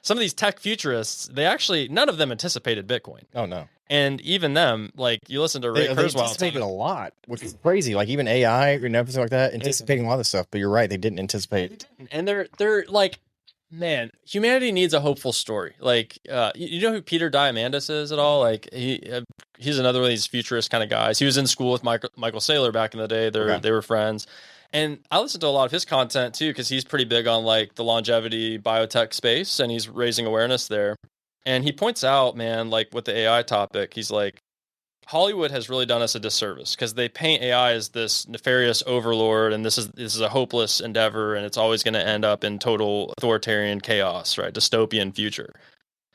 some of these tech futurists, none of them anticipated Bitcoin. Oh, no. And even them, like you listen to Ray Kurzweil. They anticipated a lot, which is crazy. Like even AI and everything like that, anticipating a lot of stuff. But you're right, they didn't anticipate. And they're like, man, humanity needs a hopeful story. Like, you know who Peter Diamandis is at all? Like, he's another one of these futurist kind of guys. He was in school with Michael Saylor back in the day. They were friends. And I listen to a lot of his content too, because he's pretty big on like the longevity biotech space and he's raising awareness there. And he points out, man, like with the AI topic, he's like, Hollywood has really done us a disservice because they paint AI as this nefarious overlord and this is a hopeless endeavor and it's always going to end up in total authoritarian chaos, right? Dystopian future.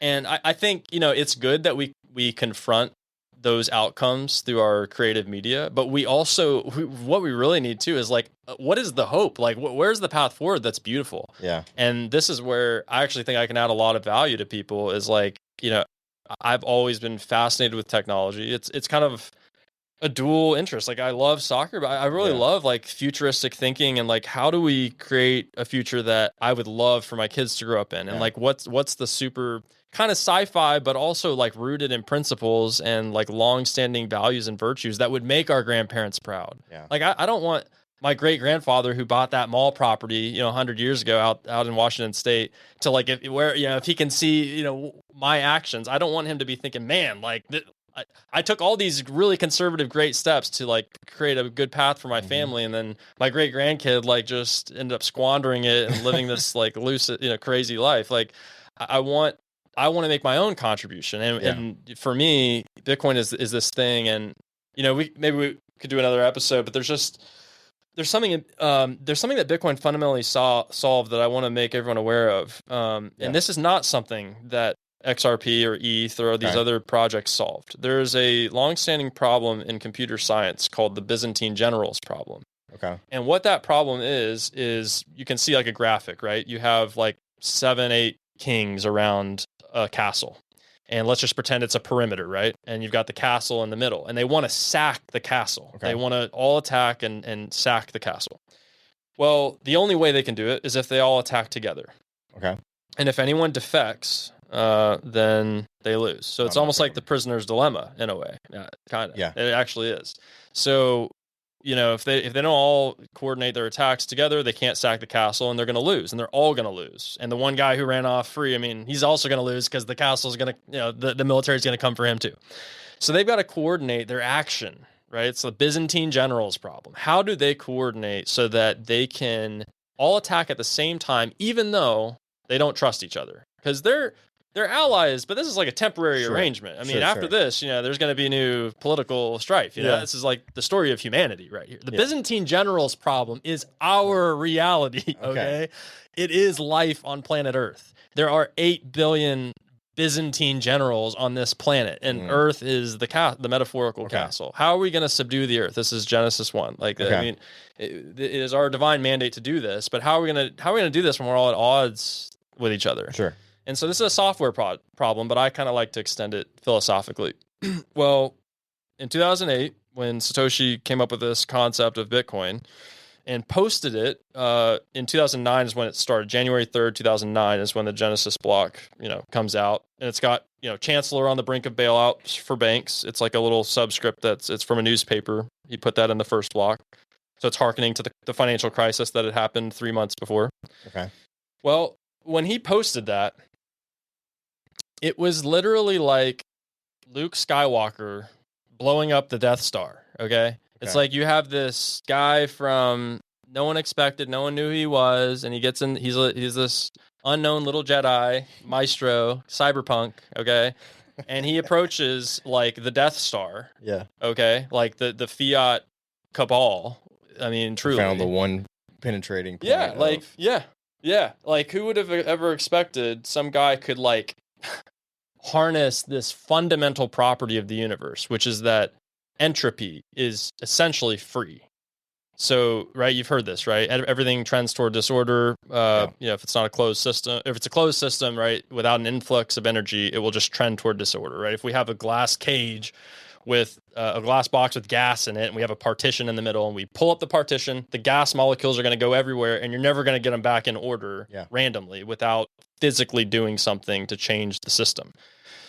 And I think, it's good that we confront those outcomes through our creative media, but what we really need too is like, what is the hope? Like, where's the path forward that's beautiful? Yeah. And this is where I actually think I can add a lot of value to people is like, I've always been fascinated with technology. It's kind of a dual interest. Like I love soccer, but I really love like futuristic thinking and like how do we create a future that I would love for my kids to grow up in? And like what's the super kind of sci-fi, but also like rooted in principles and like long-standing values and virtues that would make our grandparents proud. Yeah. Like I don't want my great grandfather who bought that mall property, 100 years ago out in Washington State to like, if he can see, my actions, I don't want him to be thinking, man, like I took all these really conservative, great steps to like create a good path for my family. And then my great grandkid, like just ended up squandering it and living this like loose, crazy life. Like I want to make my own contribution. And for me, Bitcoin is this thing. And, we could do another episode, but there's something that Bitcoin fundamentally solved that I want to make everyone aware of. And this is not something that XRP or ETH or these other projects solved. There's a longstanding problem in computer science called the Byzantine generals problem. Okay. And what that problem is you can see like a graphic, right? You have like 7, 8 kings around a castle. And let's just pretend it's a perimeter, right? And you've got the castle in the middle. And they want to sack the castle. Okay. They want to all attack and sack the castle. Well, the only way they can do it is if they all attack together. Okay. And if anyone defects, then they lose. So it's almost like the prisoner's dilemma in a way. Kind of. Yeah. It actually is. So, if they don't all coordinate their attacks together, they can't sack the castle and they're going to lose and they're all going to lose. And the one guy who ran off free, he's also going to lose because the castle's going to, the military's going to come for him too. So they've got to coordinate their action, right? It's the Byzantine generals problem. How do they coordinate so that they can all attack at the same time, even though they don't trust each other? Because they're allies, but this is like a temporary arrangement. After this, there's going to be new political strife. This is like the story of humanity right here. The Byzantine generals problem is our reality. Okay. It is life on planet Earth. There are 8 billion Byzantine generals on this planet, and Earth is the metaphorical castle. How are we going to subdue the Earth? This is Genesis 1. Like, it is our divine mandate to do this, but how are we going to do this when we're all at odds with each other? Sure. And so this is a software problem, but I kind of like to extend it philosophically. Well, in 2008, when Satoshi came up with this concept of Bitcoin and posted it, in 2009 is when it started. January 3rd, 2009 is when the Genesis block, comes out. And it's got, Chancellor on the brink of bailout for banks. It's like a little subscript it's from a newspaper. He put that in the first block. So it's hearkening to the financial crisis that had happened 3 months before. Okay. Well, when he posted that, it was literally like Luke Skywalker blowing up the Death Star, okay? It's like you have this guy from no one expected, no one knew who he was, and he gets in, he's this unknown little Jedi, maestro, cyberpunk, okay? And he approaches like the Death Star. Yeah. Okay? Like the fiat cabal. I mean, truly. Found the one penetrating point. Yeah. Like who would have ever expected some guy could like harness this fundamental property of the universe, which is that entropy is essentially free. So, right, you've heard this, right? Everything trends toward disorder. If it's not a closed system, if it's a closed system, right, without an influx of energy, it will just trend toward disorder, right? If we have a glass cage with a glass box with gas in it, and we have a partition in the middle, and we pull up the partition, the gas molecules are going to go everywhere, and you're never going to get them back in order randomly without physically doing something to change the system.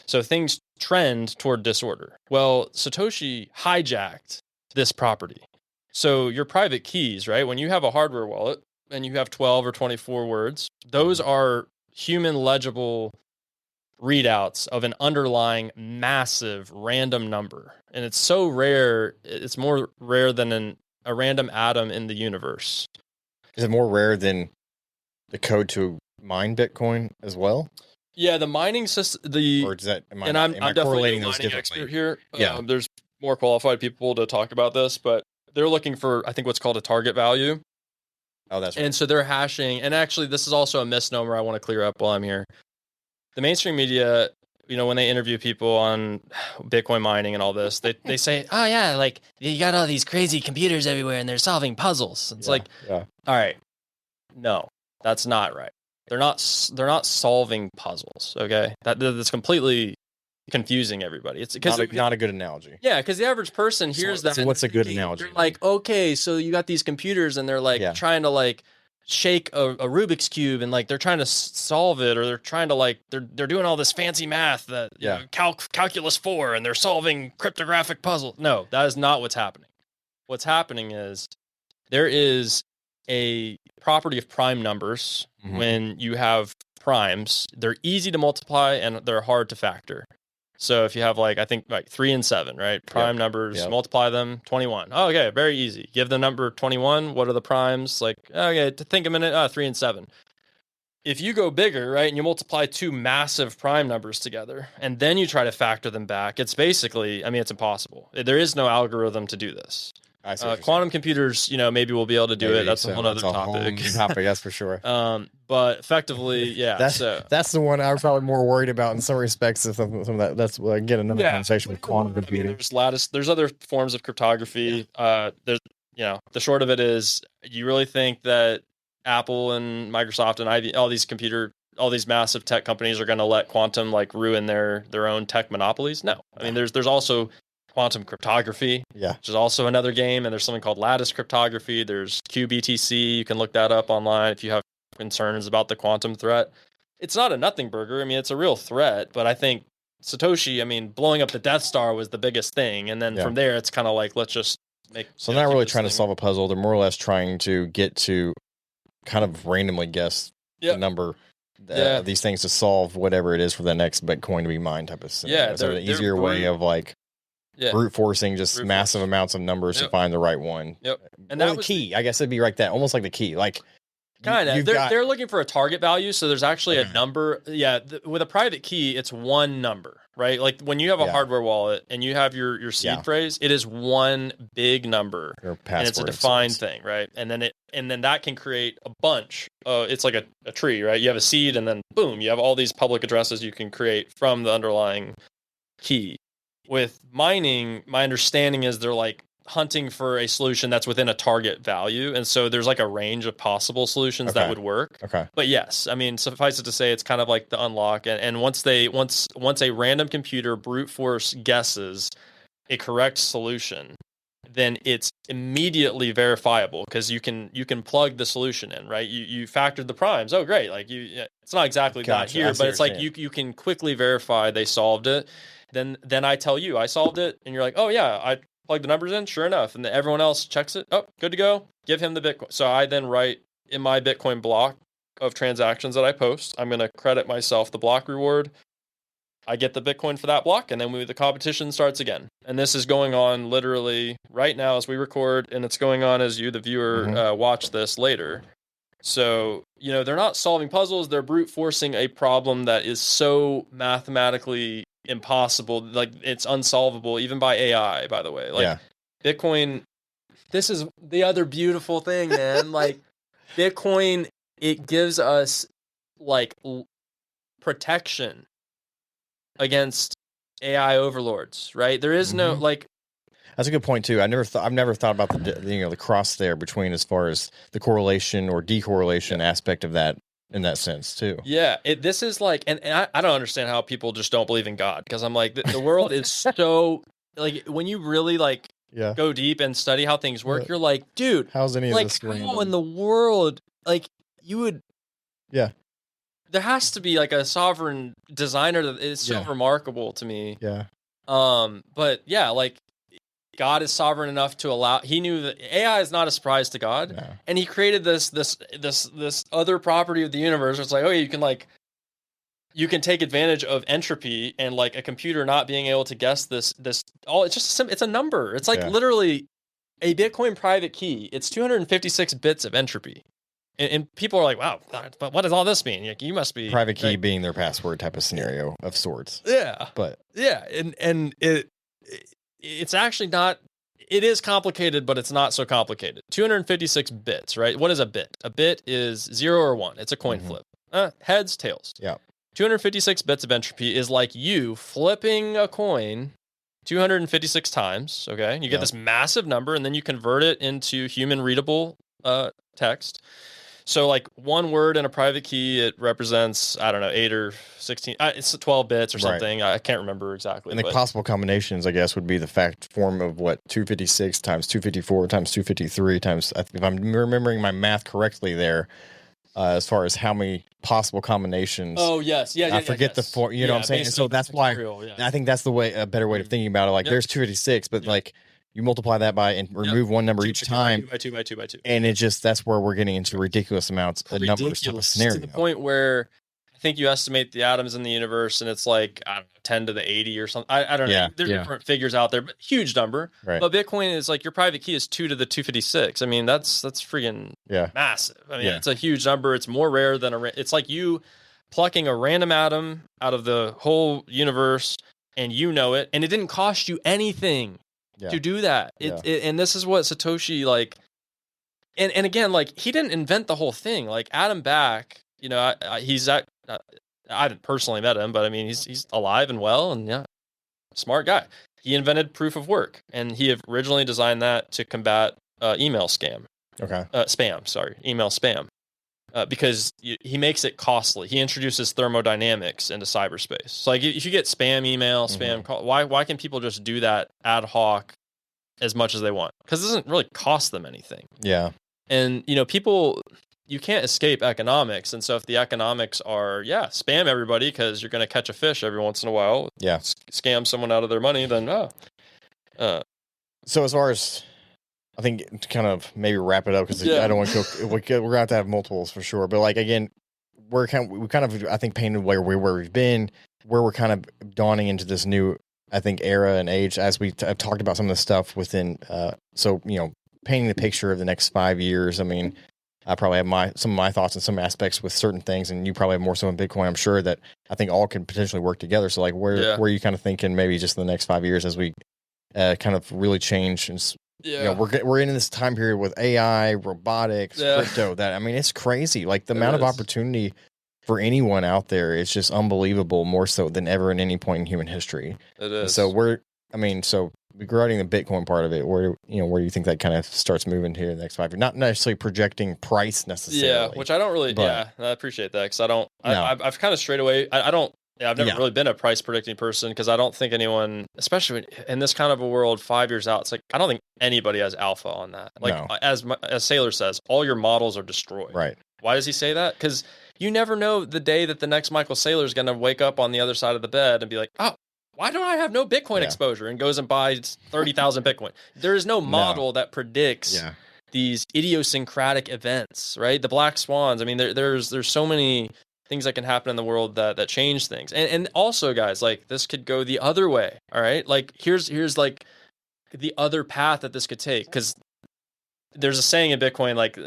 So things trend toward disorder. Well, Satoshi hijacked this property. So your private keys, right? When you have a hardware wallet and you have 12 or 24 words, those are human legible readouts of an underlying massive random number. And it's so rare, it's more rare than a random atom in the universe. Is it more rare than the code to mine Bitcoin as well? Yeah, the mining system, or is that, am I definitely correlating a those mining differently? expert here. Yeah. There's more qualified people to talk about this, but they're looking for, I think, what's called a target value. Oh, that's right. And so they're hashing, and actually this is also a misnomer I want to clear up while I'm here. The mainstream media, when they interview people on Bitcoin mining and all this, they say, oh yeah, like you got all these crazy computers everywhere and they're solving puzzles. It's all right, no, that's not right. They're not solving puzzles. Okay, that's completely confusing everybody. It's because not a good analogy. Yeah, because the average person hears that. So what's a good analogy? They're like, okay, so you got these computers and they're like trying to like shake a Rubik's cube and like they're trying to solve it, or they're trying to like they're doing all this fancy math that calculus 4 and they're solving cryptographic puzzles. No, that is not what's happening. What's happening is there is a property of prime numbers. When you have primes, they're easy to multiply and they're hard to factor. So if you have I think 3 and 7, right? Prime numbers, multiply them, 21. Oh, okay, very easy. Give the number 21. What are the primes? Okay, to think a minute, 3 and 7. If you go bigger, right, and you multiply two massive prime numbers together, and then you try to factor them back, it's basically, it's impossible. There is no algorithm to do this. Quantum computers, maybe we'll be able to do it. That's a whole other topic. That's for sure. But effectively, that's the one I was probably more worried about in some respects. Of some of that. That's again another conversation with quantum computing. There's lattice. There's other forms of cryptography. There's the short of it is, you really think that Apple and Microsoft and IBM, all these massive tech companies are going to let quantum ruin their own tech monopolies? No. There's also quantum cryptography, which is also another game, and there's something called lattice cryptography. There's QBTC. You can look that up online if you have concerns about the quantum threat. It's not a nothing burger. It's a real threat, but I think Satoshi, blowing up the Death Star was the biggest thing, and then from there it's kind of let's just make. So they're not really trying to solve a puzzle. They're more or less trying to get to kind of randomly guess the number. These things to solve whatever it is for the next Bitcoin to be mined type of scenario. Yeah, so an easier way of brute forcing just massive amounts of numbers to find the right one. Yep. And that was the key. I guess it'd be like that, almost like the key. Kind of. They're looking for a target value, so there's actually a number. Yeah, with a private key, it's one number, right? Like when you have a hardware wallet and you have your seed phrase, it is one big number, and it's a defined thing, right? And then that can create a bunch. It's like a tree, right? You have a seed, and then boom, you have all these public addresses you can create from the underlying key. With mining, my understanding is they're hunting for a solution that's within a target value. And so there's like a range of possible solutions that would work. Okay. But yes, I mean, suffice it to say, it's kind of like the unlock. And once a random computer brute force guesses a correct solution, then it's immediately verifiable because you can plug the solution in, right? You factored the primes. Oh, great. Like it's not exactly that here, but it's like you can quickly verify they solved it. Then I tell you I solved it, and you're like, oh yeah, I plugged the numbers in, sure enough, and then everyone else checks it. Oh, good to go. Give him the Bitcoin. So I then write in my Bitcoin block of transactions that I post, I'm going to credit myself the block reward. I get the Bitcoin for that block, and then the competition starts again. And this is going on literally right now as we record, and it's going on as you, the viewer, watch this later. So, they're not solving puzzles. They're brute forcing a problem that is so mathematically impossible. Like, it's unsolvable, even by AI, by the way. Like, Bitcoin, this is the other beautiful thing, man. Like, Bitcoin, it gives us, like, protection against AI overlords, right? There is no, like... That's a good point too. I've never thought about the cross there between as far as the correlation or decorrelation aspect of that in that sense too. Yeah, this is like, and I don't understand how people just don't believe in God, because I'm like, the world is so, like, when you really like go deep and study how things work, you're like, dude, how's any like, of this random? How in the world, like, you would, there has to be like a sovereign designer that is so remarkable to me. Yeah. But yeah, like, God is sovereign enough to allow. He knew that AI is not a surprise to God, and He created this other property of the universe. It's like, oh, you can take advantage of entropy and like a computer not being able to guess this. All it's just it's a number. It's like literally a Bitcoin private key. It's 256 bits of entropy, and people are like, wow, but what does all this mean? You must be private key being their password type of scenario of sorts. Yeah, but and it's actually not, it is complicated, but it's not so complicated. 256 bits, right? What is a bit? A bit is 0 or 1. It's a coin flip. Heads, tails. Yeah. 256 bits of entropy is like you flipping a coin 256 times, okay? You get this massive number, and then you convert it into human readable text. So like one word in a private key, it represents, I don't know, 8 or 16, it's 12 bits or something. Right. I can't remember exactly. And the possible combinations, I guess, would be the fact form of 256 times 254 times 253 times, if I'm remembering my math correctly there, as far as how many possible combinations. Oh, yes. Yeah. I forget the form, you know what I'm saying? And so that's why I think that's a better way of thinking about it. Like there's 256, but like, you multiply that by and remove one number each time. By two. And it just, that's where we're getting into ridiculous amounts of numbers to a scenario. To the point where I think you estimate the atoms in the universe and it's like, I don't know, 10 to the 80 or something. I don't know. There's different figures out there, but huge number. Right. But Bitcoin is like your private key is 2 to the 256. I mean, that's freaking massive. I mean, it's a huge number. It's more rare than it's like you plucking a random atom out of the whole universe and you know it, and it didn't cost you anything. To do that. And this is what Satoshi, like, and again, like, he didn't invent the whole thing. Like, Adam Back, I haven't personally met him, but I mean, he's alive and well, and smart guy. He invented proof of work, and he originally designed that to combat email scam. Okay. Email spam. Because he makes it costly. He introduces thermodynamics into cyberspace. So like if you get spam email, spam call, why can people just do that ad hoc as much as they want? Because it doesn't really cost them anything. Yeah. And people, you can't escape economics. And so if the economics are spam everybody because you're going to catch a fish every once in a while. Yeah. Scam someone out of their money, then So as far as, I think to kind of maybe wrap it up because I don't want to go. We're going to have to have multiples for sure. But like again, we kind of I think painted where we've been, where we're kind of dawning into this new era and age as we have talked about some of the stuff within. So painting the picture of the next 5 years. I mean, I probably have some of my thoughts on some aspects with certain things, and you probably have more so in Bitcoin. I'm sure that I think all can potentially work together. So like where are you kind of thinking maybe just in the next 5 years as we kind of really change and. Yeah, we're in this time period with AI, robotics, crypto. That I mean, it's crazy. Like the amount of opportunity for anyone out there is just unbelievable, more so than ever in any point in human history. It is. And so regarding the Bitcoin part of it, where do you think that kind of starts moving here in the next 5 years? Not necessarily projecting price necessarily. Yeah, which I don't really. but, I appreciate that because I don't. No. I've kind of strayed away. I don't. Yeah, I've never really been a price predicting person because I don't think anyone, especially in this kind of a world, 5 years out, it's like I don't think anybody has alpha on that. Like No. as Saylor says, all your models are destroyed. Right. Why does he say that? Because you never know the day that the next Michael Saylor is going to wake up on the other side of the bed and be like, oh, why don't I have no Bitcoin exposure? And goes and buys 30,000 Bitcoin. There is no model that predicts these idiosyncratic events, right? The black swans. I mean, there's so many things that can happen in the world that change things. And also, guys, like this could go the other way. All right. Like here's like the other path that this could take. Because there's a saying in Bitcoin, like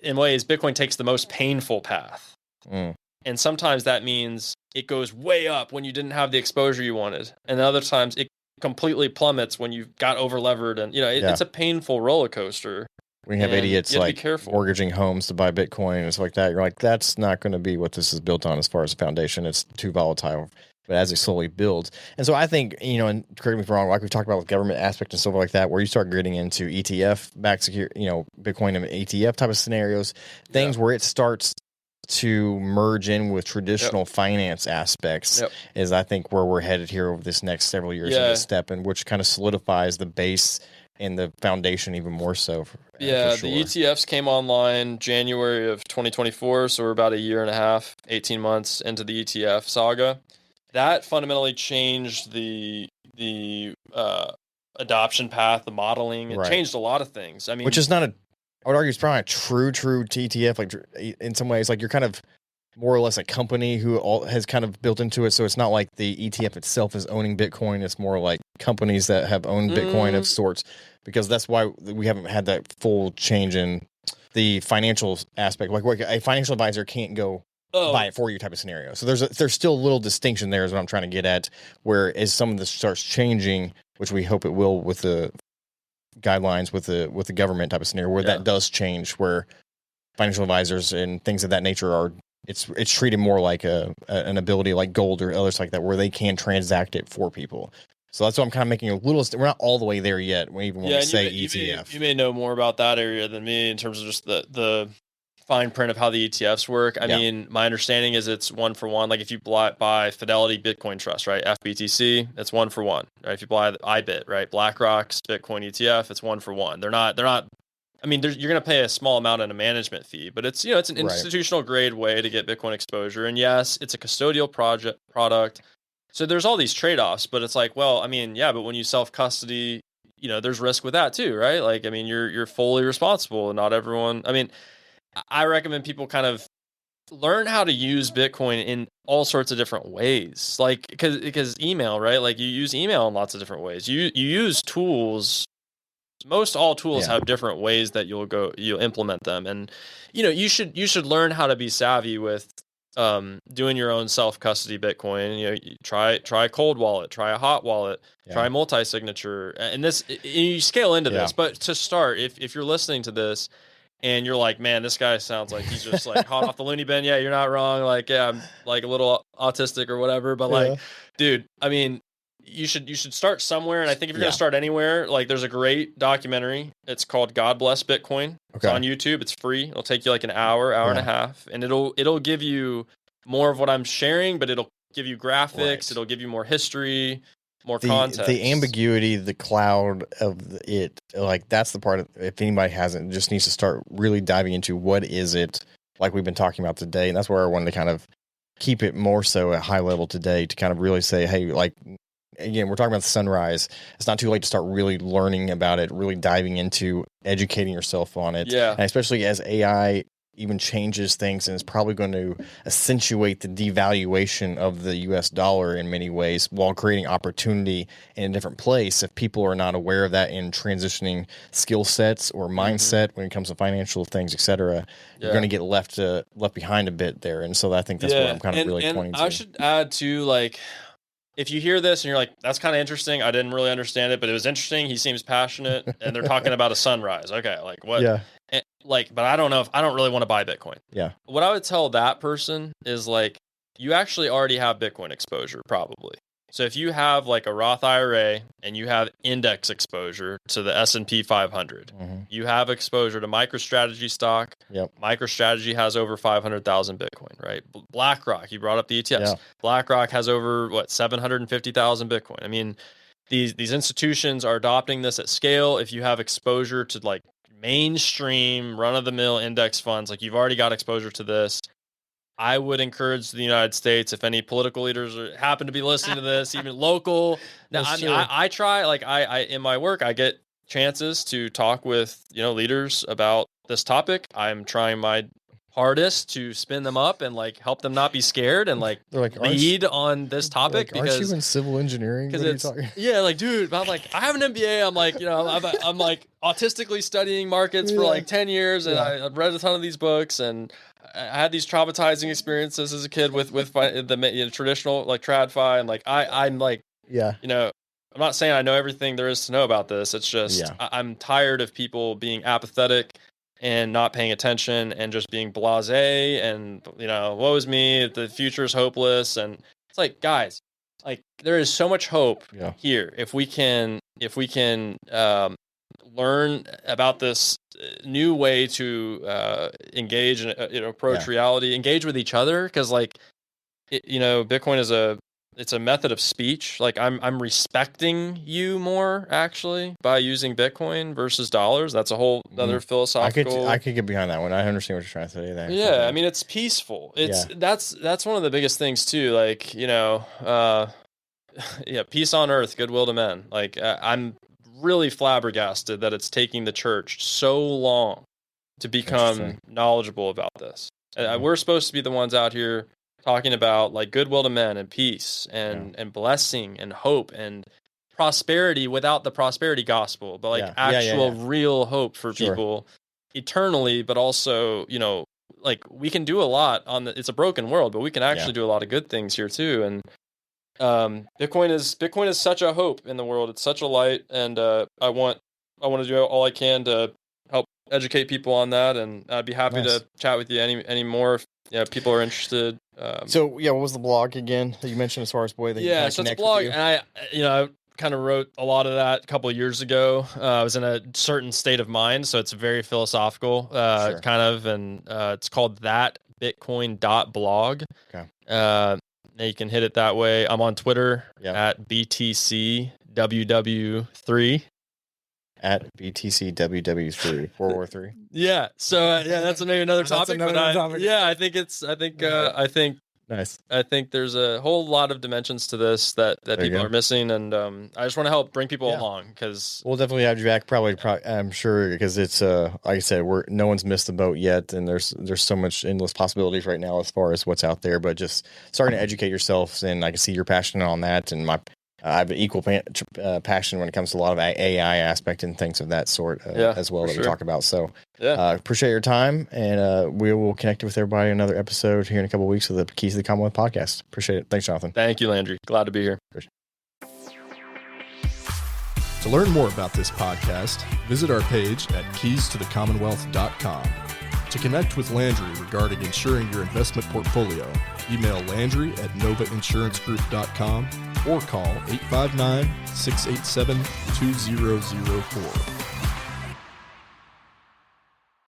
in ways, Bitcoin takes the most painful path. And sometimes that means it goes way up when you didn't have the exposure you wanted. And other times it completely plummets when you got over levered. And, it's a painful roller coaster. We have idiots like mortgaging homes to buy Bitcoin and stuff like that. You're like, that's not going to be what this is built on as far as the foundation. It's too volatile. But as it slowly builds. And so I think, and correct me if I'm wrong, like we've talked about with government aspect and stuff like that, where you start getting into ETF back secure, Bitcoin and ETF type of scenarios, things where it starts to merge in with traditional finance aspects is I think where we're headed here over this next several years in this step, and which kind of solidifies the base and the foundation even more so. The ETFs came online January of 2024, so we're about a year and a half, 18 months into the ETF saga. That fundamentally changed the adoption path, the modeling. It changed a lot of things. I mean, which is not I would argue it's probably a true ETF. Like in some ways, like you're kind of more or less a company who has kind of built into it. So it's not like the ETF itself is owning Bitcoin. It's more like companies that have owned Bitcoin of sorts, because that's why we haven't had that full change in the financial aspect. Like a financial advisor can't go buy it for you type of scenario. So there's still a little distinction there is what I'm trying to get at, where as some of this starts changing, which we hope it will with the guidelines with the government type of scenario, where that does change, where financial advisors and things of that nature are it's treated more like an ability like gold or others like that, where they can transact it for people. So that's what I'm kind of making a little. We're not all the way there yet. When we say ETF, you may know more about that area than me in terms of just the fine print of how the ETFs work. I mean, my understanding is it's 1 for 1. Like if you buy Fidelity Bitcoin Trust, right, FBTC, it's 1 for 1. Right? If you buy IBIT, right, BlackRock's Bitcoin ETF, it's 1 for 1. They're not. I mean, you're going to pay a small amount in a management fee, but it's it's an institutional grade way to get Bitcoin exposure. And yes, it's a custodial product. So there's all these trade-offs, but it's like, well, I mean, but when you self-custody, there's risk with that too, right? Like, I mean, you're fully responsible, and not everyone. I mean, I recommend people kind of learn how to use Bitcoin in all sorts of different ways. Like, because email, right? Like you use email in lots of different ways. You use tools. Most all tools have different ways that you'll implement them. And, you should learn how to be savvy with doing your own self-custody Bitcoin. Try cold wallet, try a hot wallet, try multi-signature. And you scale into this. But to start, if you're listening to this, and you're like, man, this guy sounds like he's just like hot off the loony bin. Yeah, you're not wrong. Like, I'm like a little autistic or whatever. But like, dude, I mean, you should start somewhere. And I think if you're going to start anywhere, like there's a great documentary. It's called God Bless Bitcoin. It's on YouTube. It's free. It'll take you like an hour and a half. And it'll give you more of what I'm sharing, but it'll give you graphics. Right. It'll give you more history. More context. The ambiguity, the cloud of it, like that's the part of, if anybody hasn't, just needs to start really diving into what is it, like we've been talking about today. And that's where I wanted to kind of keep it more so at high level today, to kind of really say, hey, like, again, we're talking about the sunrise. It's not too late to start really learning about it, really diving into educating yourself on it. Yeah. And especially as AI even changes things, and is probably going to accentuate the devaluation of the US dollar in many ways, while creating opportunity in a different place. If people are not aware of that in transitioning skill sets or mindset when it comes to financial things, etc., you're going to get left behind a bit there. And so I think that's what I'm kind of really pointing to. I should add to, like, if you hear this and you're like, that's kind of interesting, I didn't really understand it, but it was interesting, he seems passionate, and they're talking about a sunrise. Okay, like what? Yeah. But I don't know if I don't really want to buy Bitcoin. Yeah. What I would tell that person is, like, you actually already have Bitcoin exposure, probably. So if you have like a Roth IRA and you have index exposure to the S&P 500, you have exposure to MicroStrategy stock. Yep. MicroStrategy has over 500,000 Bitcoin, right? BlackRock, you brought up the ETFs. Yeah. BlackRock has over 750,000 Bitcoin. I mean, these institutions are adopting this at scale. If you have exposure to like mainstream run-of-the-mill index funds, like you've already got exposure to this, I would encourage the United States, if any political leaders happen to be listening to this, even local. Now, I try, like I in my work, I get chances to talk with, leaders about this topic. I'm trying my hardest to spin them up and like help them not be scared and like lead on this topic. Like, aren't you in civil engineering? Yeah, like, dude, I'm like, I have an M.B.A. I'm like, I'm like autistically studying markets for like 10 years, and I've read a ton of these books, and I had these traumatizing experiences as a kid with the traditional like TradFi, and like I'm like, I'm not saying I know everything there is to know about this. It's just I'm tired of people being apathetic and not paying attention and just being blasé and woe is me, the future is hopeless. And it's like, guys, like there is so much hope here if we can learn about this new way to engage and approach reality, engage with each other, because like Bitcoin it's a method of speech. Like I'm respecting you more actually by using Bitcoin versus dollars. That's a whole other philosophical. I could get behind that one. I understand what you're trying to say there. Yeah, I mean it's peaceful. That's one of the biggest things too. Like peace on earth, goodwill to men. Like I'm really flabbergasted that it's taking the church so long to become knowledgeable about this. We're supposed to be the ones out here talking about like goodwill to men and peace and blessing and hope and prosperity without the prosperity gospel, but like actual real hope for people eternally, but also, like we can do a lot it's a broken world, but we can actually do a lot of good things here too. And Bitcoin is such a hope in the world. It's such a light, and I want to do all I can to help educate people on that. And I'd be happy to chat with you any more if people are interested. So what was the blog again that you mentioned as far as so it's a blog, and I kind of wrote a lot of that a couple of years ago. I was in a certain state of mind, so it's very philosophical, kind of, and it's called thatbitcoin.blog. Okay. You can hit it that way. I'm on Twitter at BTCWW3. At BTCWW3, World War 3. Yeah. So that's maybe another topic. Nice. I think there's a whole lot of dimensions to this that people are missing, and I just want to help bring people along, because we'll definitely have you back. Probably, I'm sure, because it's like I said, no one's missed the boat yet, and there's so much endless possibilities right now as far as what's out there. But just starting to educate yourselves, and I can see you're passionate on that, and I have an equal passion when it comes to a lot of AI aspect and things of that sort as well that we talk about. So appreciate your time, and we will connect with everybody in another episode here in a couple of weeks of the Keys to the Commonwealth podcast. Appreciate it. Thanks, Jonathan. Thank you, Landry. Glad to be here. To learn more about this podcast, visit our page at keystothecommonwealth.com. To connect with Landry regarding insuring your investment portfolio, email Landry at novainsuranceGroup.com or call 859-687-2004.